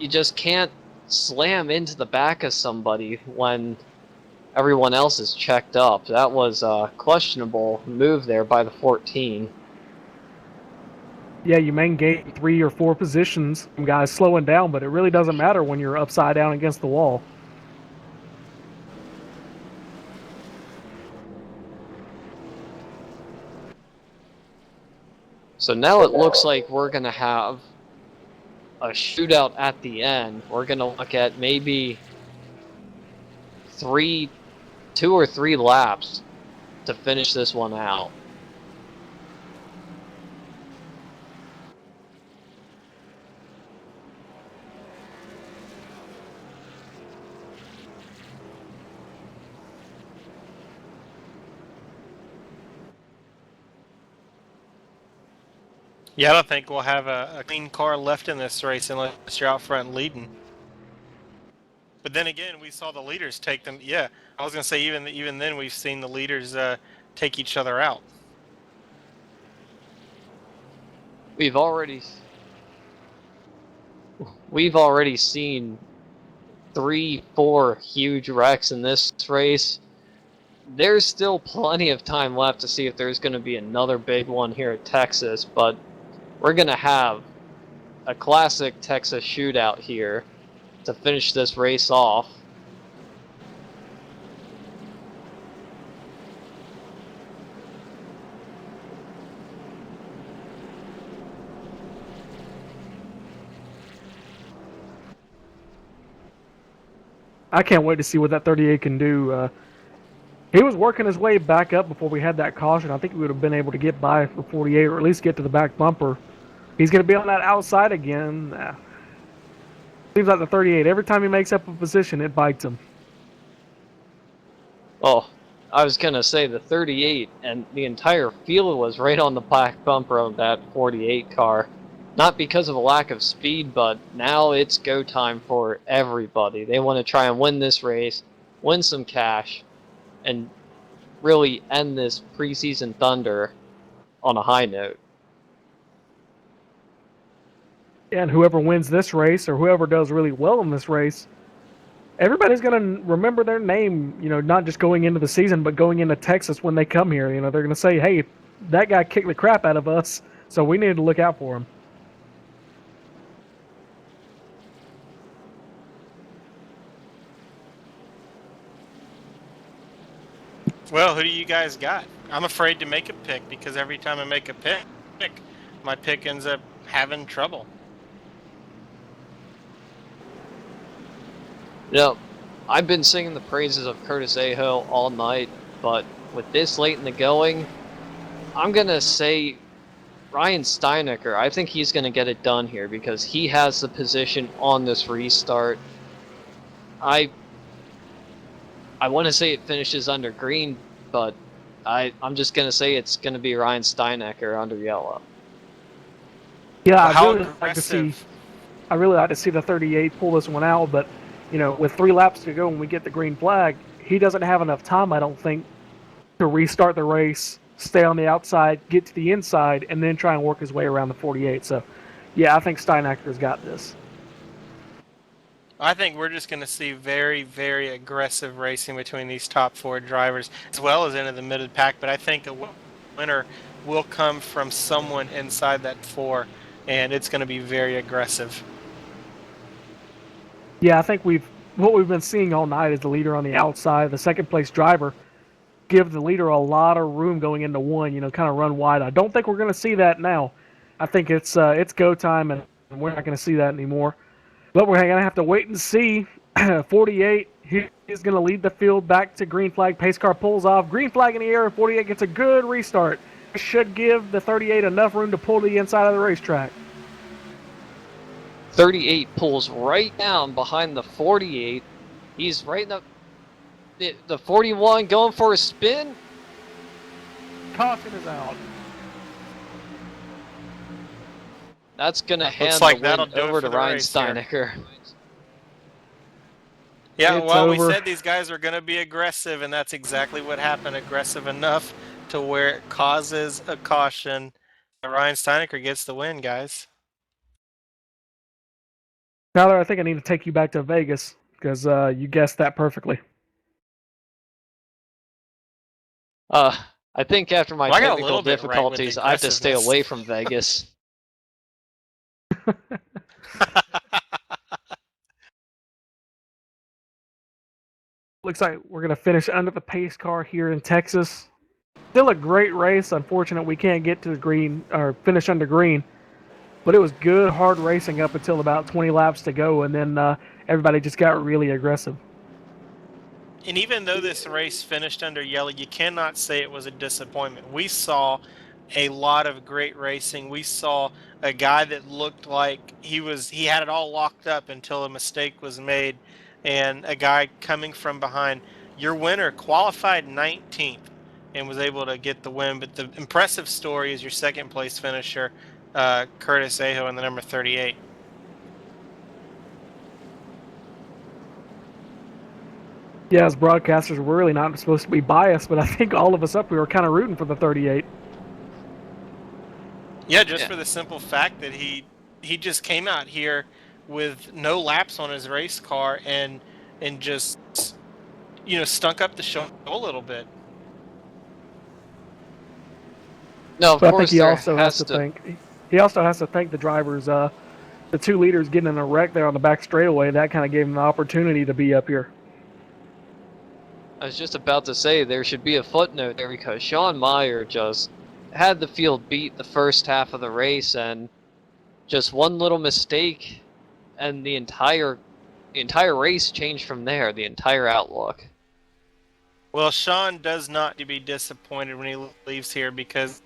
just can't slam into the back of somebody when everyone else is checked up. That was a questionable move there by the 14. Yeah, you may gain 3 or 4 positions from guys slowing down, but it really doesn't matter when you're upside down against the wall. So now it looks like we're going to have a shootout at the end. We're going to look at maybe 2 or 3 laps to finish this one out. Yeah, I don't think we'll have a clean car left in this race unless you're out front leading. But then again, we saw the leaders take them. Yeah, I was going to say even then we've seen the leaders take each other out. We've already seen 3-4 huge wrecks in this race. There's still plenty of time left to see if there's going to be another big one here at Texas, but we're going to have a classic Texas shootout here to finish this race off. I can't wait to see what that 38 can do. He was working his way back up before we had that caution. I think we would have been able to get by for 48 or at least get to the back bumper. He's going to be on that outside again. Seems like the 38, every time he makes up a position, it bites him. Oh, I was going to say the 38 and the entire field was right on the back bumper of that 48 car. Not because of a lack of speed, but now it's go time for everybody. They want to try and win this race, win some cash, and really end this preseason thunder on a high note. And whoever wins this race or whoever does really well in this race, everybody's going to remember their name, not just going into the season, but going into Texas when they come here. They're going to say, hey, that guy kicked the crap out of us, so we need to look out for him. Well, who do you guys got? I'm afraid to make a pick because every time I make a pick, my pick ends up having trouble. I've been singing the praises of Curtis Aho all night, but with this late in the going, I'm going to say Ryan Steinecker. I think he's going to get it done here because he has the position on this restart. I want to say it finishes under green, but I'm just going to say it's going to be Ryan Steinecker under yellow. Yeah, Well, I really like to see the 38 pull this one out, but with 3 laps to go when we get the green flag, he doesn't have enough time, I don't think, to restart the race, stay on the outside, get to the inside, and then try and work his way around the 48. So, yeah, I think Steinacker's got this. I think we're just going to see very, very aggressive racing between these top 4 drivers, as well as into the middle pack. But I think a winner will come from someone inside that 4, and it's going to be very aggressive. Yeah, I think what we've been seeing all night is the leader on the outside, the second place driver, give the leader a lot of room going into 1, kind of run wide. I don't think we're going to see that now. I think it's go time, and we're not going to see that anymore. But we're going to have to wait and see. 48, he is going to lead the field back to green flag. Pace car pulls off. Green flag in the air, and 48 gets a good restart. Should give the 38 enough room to pull to the inside of the racetrack. 38 pulls right down behind the 48. He's right in the 41 going for a spin. Caution is out. That's going to hand like the win over to Ryan Steinecker. Yeah, It's well, over. We said these guys are going to be aggressive, and that's exactly what happened. Aggressive enough to where it causes a caution. Ryan Steinecker gets the win, guys. Tyler, I think I need to take you back to Vegas because you guessed that perfectly. I think after my Well, I got a technical little bit right with difficulties, I have to stay aggressiveness. away from Vegas. Looks like we're going to finish under the pace car here in Texas. Still a great race. Unfortunate we can't get to the green or finish under green. But it was good, hard racing up until about 20 laps to go, and then everybody just got really aggressive. And even though this race finished under yellow, you cannot say it was a disappointment. We saw a lot of great racing. We saw a guy that looked like he had it all locked up until a mistake was made, and a guy coming from behind. Your winner qualified 19th and was able to get the win, but the impressive story is your second place finisher, Curtis Aho in the number 38. Yeah, as broadcasters, we're really not supposed to be biased, but I think all of us up here were kind of rooting for the 38. Yeah, just for the simple fact that he just came out here with no laps on his race car and just stunk up the show a little bit. No, of but course I think he also has to thank the drivers. The 2 leaders getting in a wreck there on the back straightaway. That kind of gave him the opportunity to be up here. I was just about to say there should be a footnote there because Sean Meyer just had the field beat the first half of the race, and just one little mistake and the entire race changed from there, the entire outlook. Well, Sean does not to be disappointed when he leaves here because,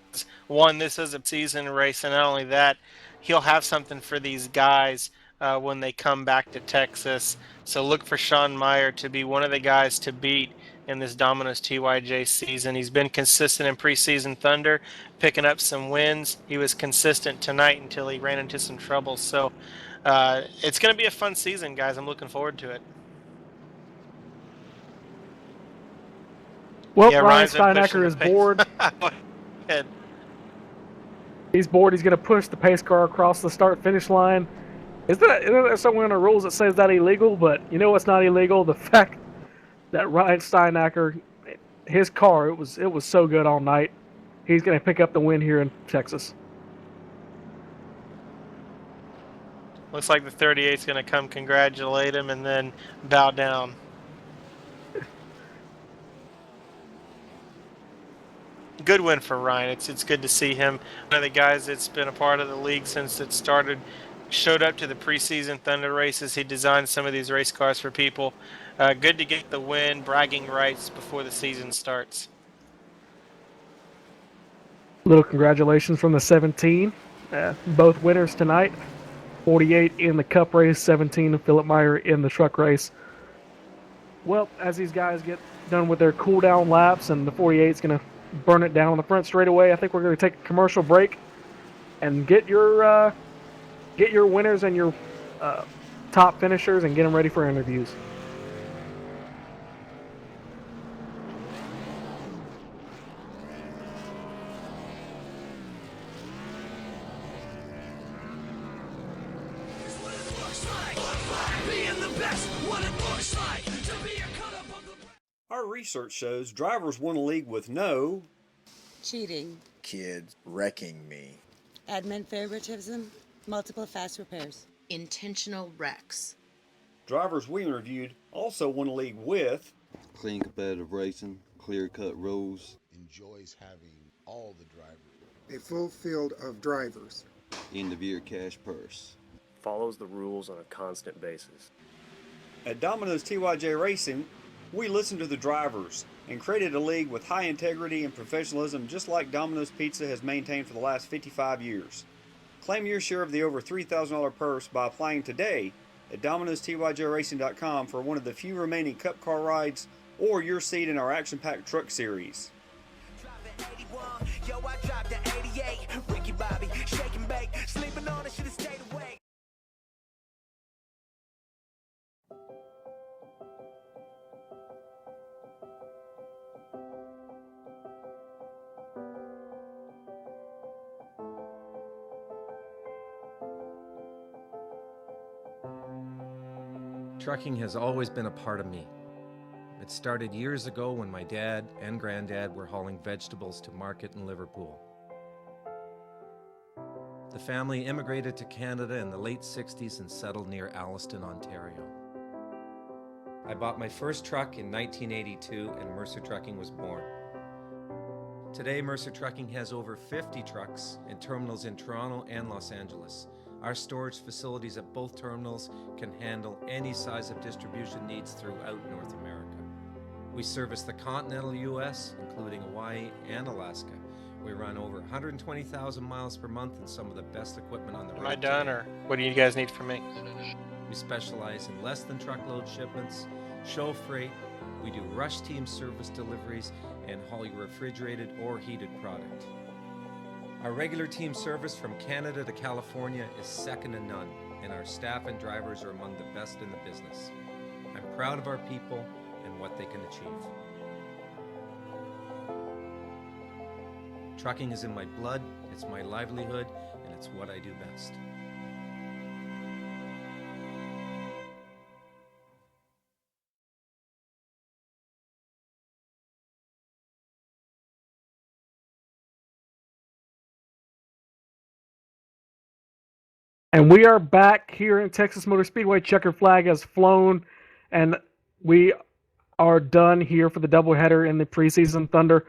one, this is a season race, and not only that, he'll have something for these guys when they come back to Texas. So look for Sean Meyer to be one of the guys to beat in this Domino's TYJ season. He's been consistent in preseason Thunder, picking up some wins. He was consistent tonight until he ran into some trouble. So it's going to be a fun season, guys. I'm looking forward to it. Well, yeah, Ryan Steinecker is bored. Go ahead. He's bored. He's going to push the pace car across the start-finish line. Isn't there somewhere in the rules that says that illegal? But you know what's not illegal? The fact that Ryan Steinacker, his car, it was so good all night. He's going to pick up the win here in Texas. Looks like the 38's going to come congratulate him and then bow down. Good win for Ryan. It's good to see him. One of the guys that's been a part of the league since it started, showed up to the preseason Thunder races. He designed some of these race cars for people. Good to get the win, bragging rights before the season starts. Little congratulations from the 17. Both winners tonight. 48 in the Cup race, 17 of Philip Meyer in the truck race. Well, as these guys get done with their cool down laps and the 48 is going to burn it down on the front straightaway, I think we're going to take a commercial break and get your winners and your top finishers and get them ready for interviews. Our research shows drivers won a league with no cheating, kids wrecking me, admin favoritism, multiple fast repairs, intentional wrecks. Drivers we interviewed also won a league with clean competitive racing, clear-cut rules, enjoys having all the drivers, a full field of drivers, end-of-year cash purse, follows the rules on a constant basis. At Domino's TYJ Racing, we listened to the drivers and created a league with high integrity and professionalism just like Domino's Pizza has maintained for the last 55 years. Claim your share of the over $3,000 purse by applying today at dominostyjracing.com for one of the few remaining Cup car rides or your seat in our action-packed truck series. Trucking has always been a part of me. It started years ago when my dad and granddad were hauling vegetables to market in Liverpool. The family immigrated to Canada in the late 60s and settled near Alliston, Ontario. I bought my first truck in 1982 and Mercer Trucking was born. Today, Mercer Trucking has over 50 trucks in terminals in Toronto and Los Angeles. Our storage facilities at both terminals can handle any size of distribution needs throughout North America. We service the continental U.S., including Hawaii and Alaska. We run over 120,000 miles per month and some of the best equipment on the road. Am I done, or what do you guys need from me? We specialize in less than truckload shipments, show freight, we do rush team service deliveries, and haul your refrigerated or heated product. Our regular team service from Canada to California is second to none, and our staff and drivers are among the best in the business. I'm proud of our people and what they can achieve. Trucking is in my blood, it's my livelihood, and it's what I do best. And we are back here in Texas Motor Speedway. Checkered flag has flown, and we are done here for the doubleheader in the preseason Thunder.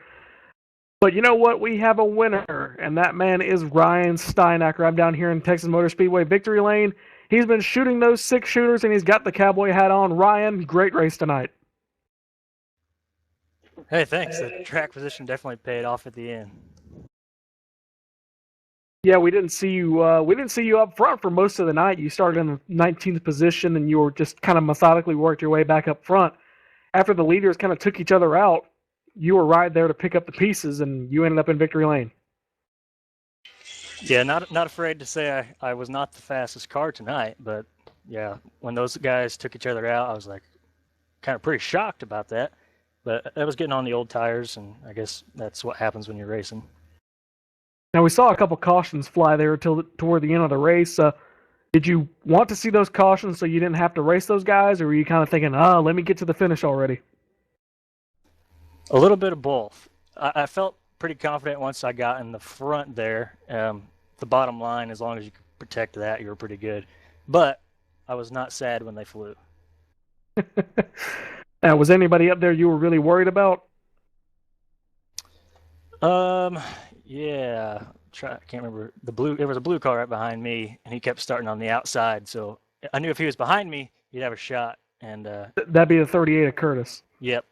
But you know what? We have a winner, and that man is Ryan Steinacker. I'm down here in Texas Motor Speedway Victory Lane. He's been shooting those 6 shooters, and he's got the cowboy hat on. Ryan, great race tonight. Hey, thanks. The track position definitely paid off at the end. Yeah, we didn't see you up front for most of the night. You started in the 19th position, and you were just kind of methodically worked your way back up front. After the leaders kind of took each other out, you were right there to pick up the pieces, and you ended up in victory lane. Yeah, not afraid to say I was not the fastest car tonight, but yeah, when those guys took each other out, I was like kind of pretty shocked about that. But I was getting on the old tires, and I guess that's what happens when you're racing. Now, we saw a couple cautions fly there toward the end of the race. Did you want to see those cautions so you didn't have to race those guys, or were you kind of thinking, let me get to the finish already? A little bit of both. I felt pretty confident once I got in the front there. The bottom line, as long as you could protect that, you were pretty good. But I was not sad when they flew. Now, was anybody up there you were really worried about? Yeah. I can't remember there was a blue car right behind me, and he kept starting on the outside. So I knew if he was behind me, he'd have a shot. And that'd be the 38 of Curtis. Yep.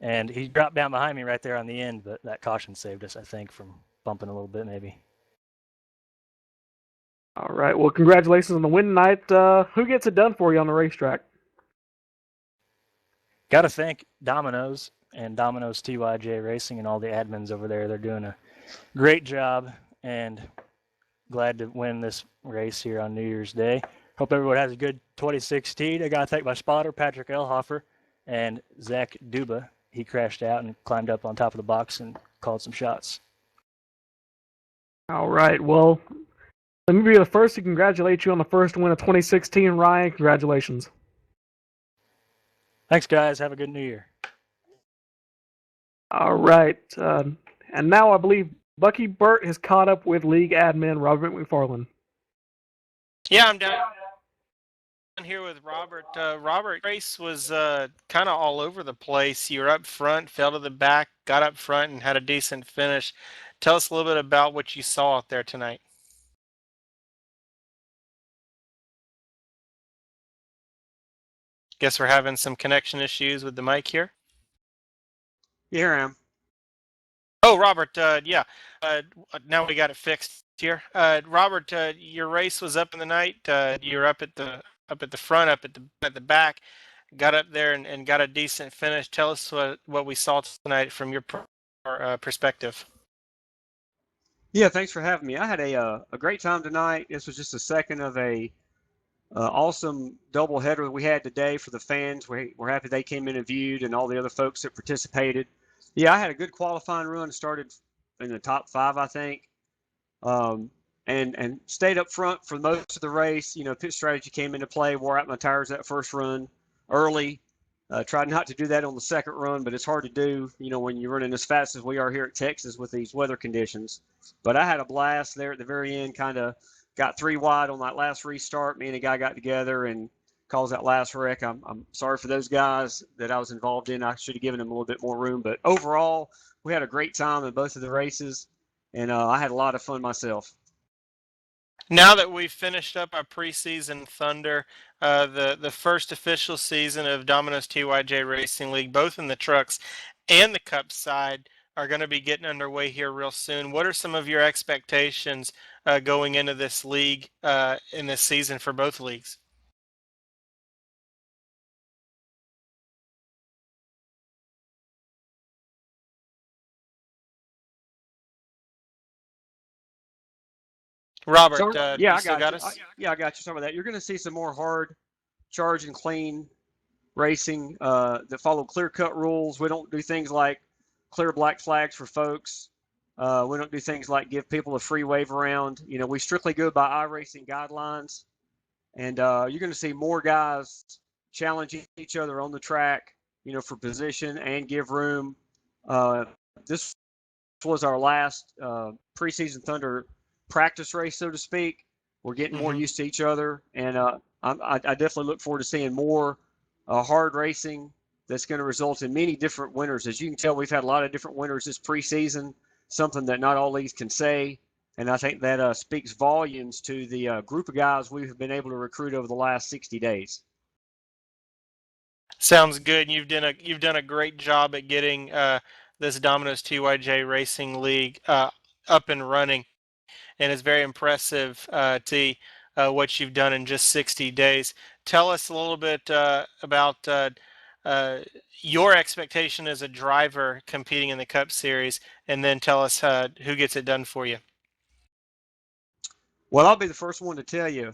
And he dropped down behind me right there on the end, but that caution saved us, I think, from bumping a little bit, maybe. All right. Well, congratulations on the win tonight. Who gets it done for you on the racetrack? Got to thank Domino's and Domino's TYJ Racing and all the admins over there. They're doing a great job, and glad to win this race here on New Year's Day. Hope everyone has a good 2016. I got to thank my spotter, Patrick Elhofer, and Zach Duba. He crashed out and climbed up on top of the box and called some shots. All right. Well, let me be the first to congratulate you on the first win of 2016. Ryan, congratulations. Thanks, guys. Have a good New Year. All right. And now I believe Bucky Burt has caught up with league admin Robert McFarland. Yeah, I'm down here with Robert. Robert, race was kind of all over the place. You were up front, fell to the back, got up front, and had a decent finish. Tell us a little bit about what you saw out there tonight. Guess we're having some connection issues with the mic here. Here I am. Oh, Robert, yeah. Now we got it fixed here. Robert, your race was up in the night. You were up at the front, up at the back. Got up there and got a decent finish. Tell us what we saw tonight from your perspective. Yeah, thanks for having me. I had a great time tonight. This was just the second of a awesome doubleheader that we had today for the fans. We're happy they came in and viewed, and all the other folks that participated. Yeah, I had a good qualifying run. Started in the top 5, I think, and stayed up front for most of the race. You know, pit strategy came into play. Wore out my tires that first run early. Tried not to do that on the second run, but it's hard to do, you know, when you're running as fast as we are here at Texas with these weather conditions. But I had a blast there at the very end. Kind of got 3 wide on that last restart. Me and a guy got together and caused that last wreck. I'm sorry for those guys that I was involved in. I should have given them a little bit more room. But overall, we had a great time in both of the races, and I had a lot of fun myself. Now that we've finished up our preseason Thunder, the first official season of Domino's TYJ Racing League, both in the trucks and the Cup side, are going to be getting underway here real soon. What are some of your expectations going into this league in this season for both leagues? Robert, so, yeah, I got you. I got you. Some of that. You're going to see some more hard charge and clean racing that follow clear-cut rules. We don't do things like clear black flags for folks. We don't do things like give people a free wave around. You know, we strictly go by iRacing guidelines. And you're going to see more guys challenging each other on the track, you know, for position and give room. This was our last preseason Thunder practice race, so to speak. We're getting more used to each other, and I definitely look forward to seeing more hard racing that's going to result in many different winners. As you can tell, we've had a lot of different winners this preseason, something that not all leagues can say, and I think that speaks volumes to the group of guys we've been able to recruit over the last 60 days. Sounds good. You've done a great job at getting this Domino's TYJ Racing League up and running, and it's very impressive to what you've done in just 60 days. Tell us a little bit about your expectation as a driver competing in the Cup Series, and then tell us who gets it done for you. Well, I'll be the first one to tell you,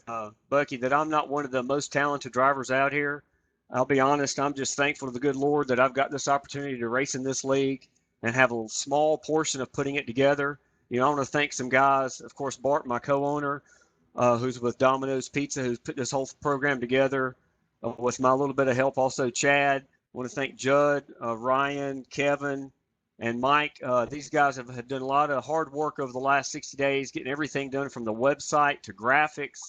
Bucky, that I'm not one of the most talented drivers out here. I'll be honest, I'm just thankful to the good Lord that I've got this opportunity to race in this league and have a small portion of putting it together. I want to thank some guys. Of course, Bart, my co-owner, who's with Domino's Pizza, who's put this whole program together with my little bit of help. Also, Chad. I want to thank Judd, Ryan, Kevin, and Mike. These guys have done a lot of hard work over the last 60 days, getting everything done from the website to graphics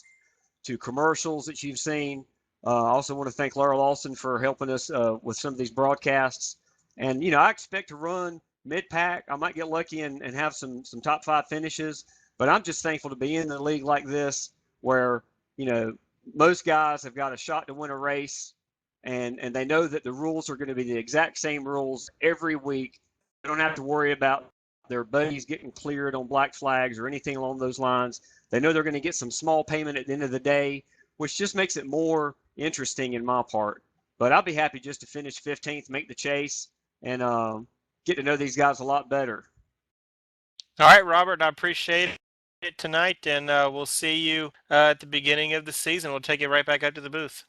to commercials that you've seen. I also want to thank Laura Lawson for helping us with some of these broadcasts. And, I expect to run mid-pack. I might get lucky and have some top 5 finishes, but I'm just thankful to be in the league like this where, most guys have got a shot to win a race, and they know that the rules are going to be the exact same rules every week. They don't have to worry about their buddies getting cleared on black flags or anything along those lines. They know they're going to get some small payment at the end of the day, which just makes it more interesting in my part. But I'll be happy just to finish 15th, make the chase, and get to know these guys a lot better. All right, Robert, I appreciate it tonight, and we'll see you at the beginning of the season. We'll take it right back up to the booth.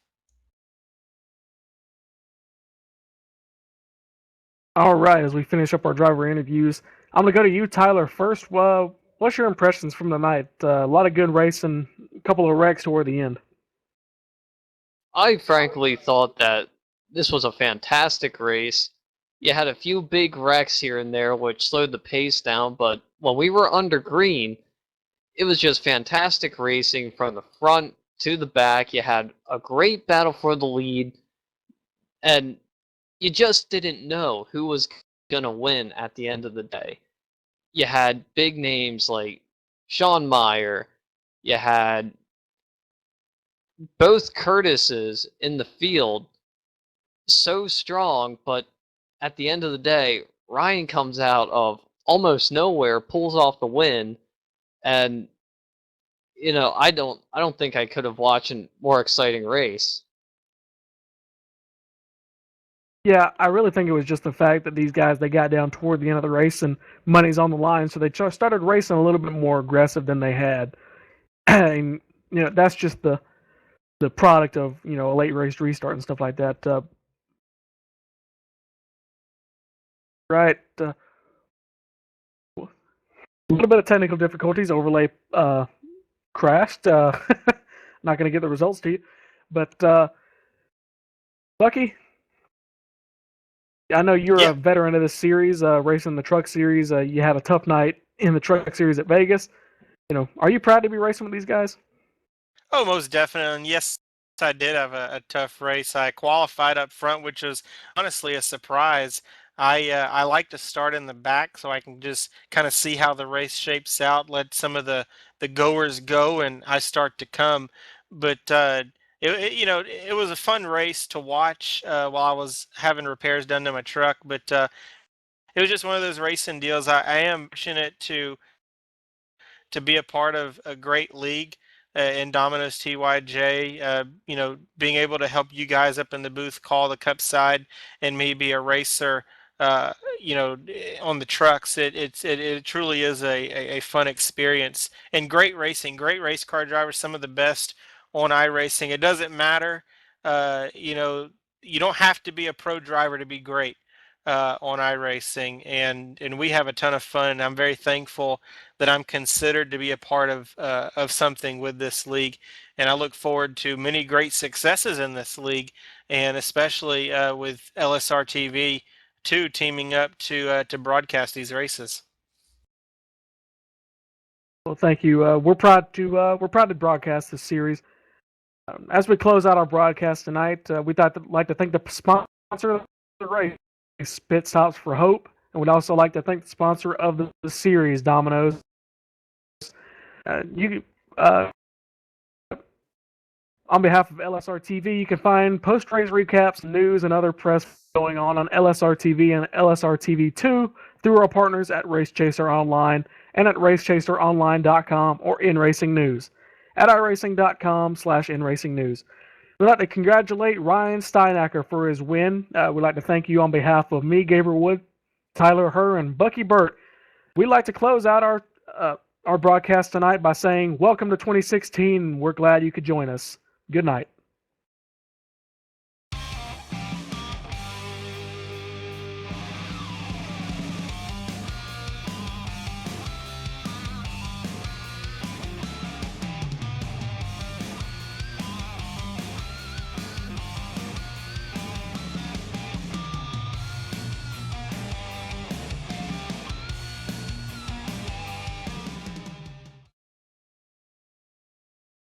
All right, as we finish up our driver interviews, I'm going to go to you, Tyler, first. What's your impressions from the night? A lot of good racing, a couple of wrecks toward the end. I frankly thought that this was a fantastic race. You had a few big wrecks here and there, which slowed the pace down, but when we were under green, it was just fantastic racing from the front to the back. You had a great battle for the lead, and you just didn't know who was going to win at the end of the day. You had big names like Sean Meyer. You had both Curtises in the field, so strong, but at the end of the day, Ryan comes out of almost nowhere, pulls off the win, and I don't think I could have watched a more exciting race. Yeah, I really think it was just the fact that these guys, they got down toward the end of the race and money's on the line, so they started racing a little bit more aggressive than they had. And, that's just the product of, a late race restart and stuff like that. Right. A little bit of technical difficulties. Overlay crashed. Not going to get the results to you. But, Bucky, I know you're a veteran of this series, racing the truck series. You had a tough night in the truck series at Vegas. Are you proud to be racing with these guys? Oh, most definitely. And yes, I did have a tough race. I qualified up front, which was honestly a surprise. I like to start in the back so I can just kind of see how the race shapes out, let some of the goers go, and I start to come. But it was a fun race to watch while I was having repairs done to my truck. But it was just one of those racing deals. I am fortunate to be a part of a great league in Domino's TYJ. Being able to help you guys up in the booth call the cup side and me be a racer. On the trucks, it truly is a fun experience and great racing, great race car drivers, some of the best on iRacing. It doesn't matter, you don't have to be a pro driver to be great on iRacing, and we have a ton of fun. I'm very thankful that I'm considered to be a part of something with this league, and I look forward to many great successes in this league, and especially with LSRTV. Teaming up to broadcast these races. Well, thank you. We're proud to broadcast this series. As we close out our broadcast tonight, we'd like to thank the sponsor of the race, Pit Stops for Hope, and we'd also like to thank the sponsor of the series, Domino's. On behalf of LSRTV, you can find post-race recaps, news, and other press going on LSRTV and LSRTV2 through our partners at Race Chaser Online and at racechaseronline.com or InRacing News at iRacing.com/InRacing News. We'd like to congratulate Ryan Steinacker for his win. We'd like to thank you on behalf of me, Gabriel Wood, Tyler Herr, and Bucky Burt. We'd like to close out our broadcast tonight by saying, welcome to 2016. We're glad you could join us. Good night.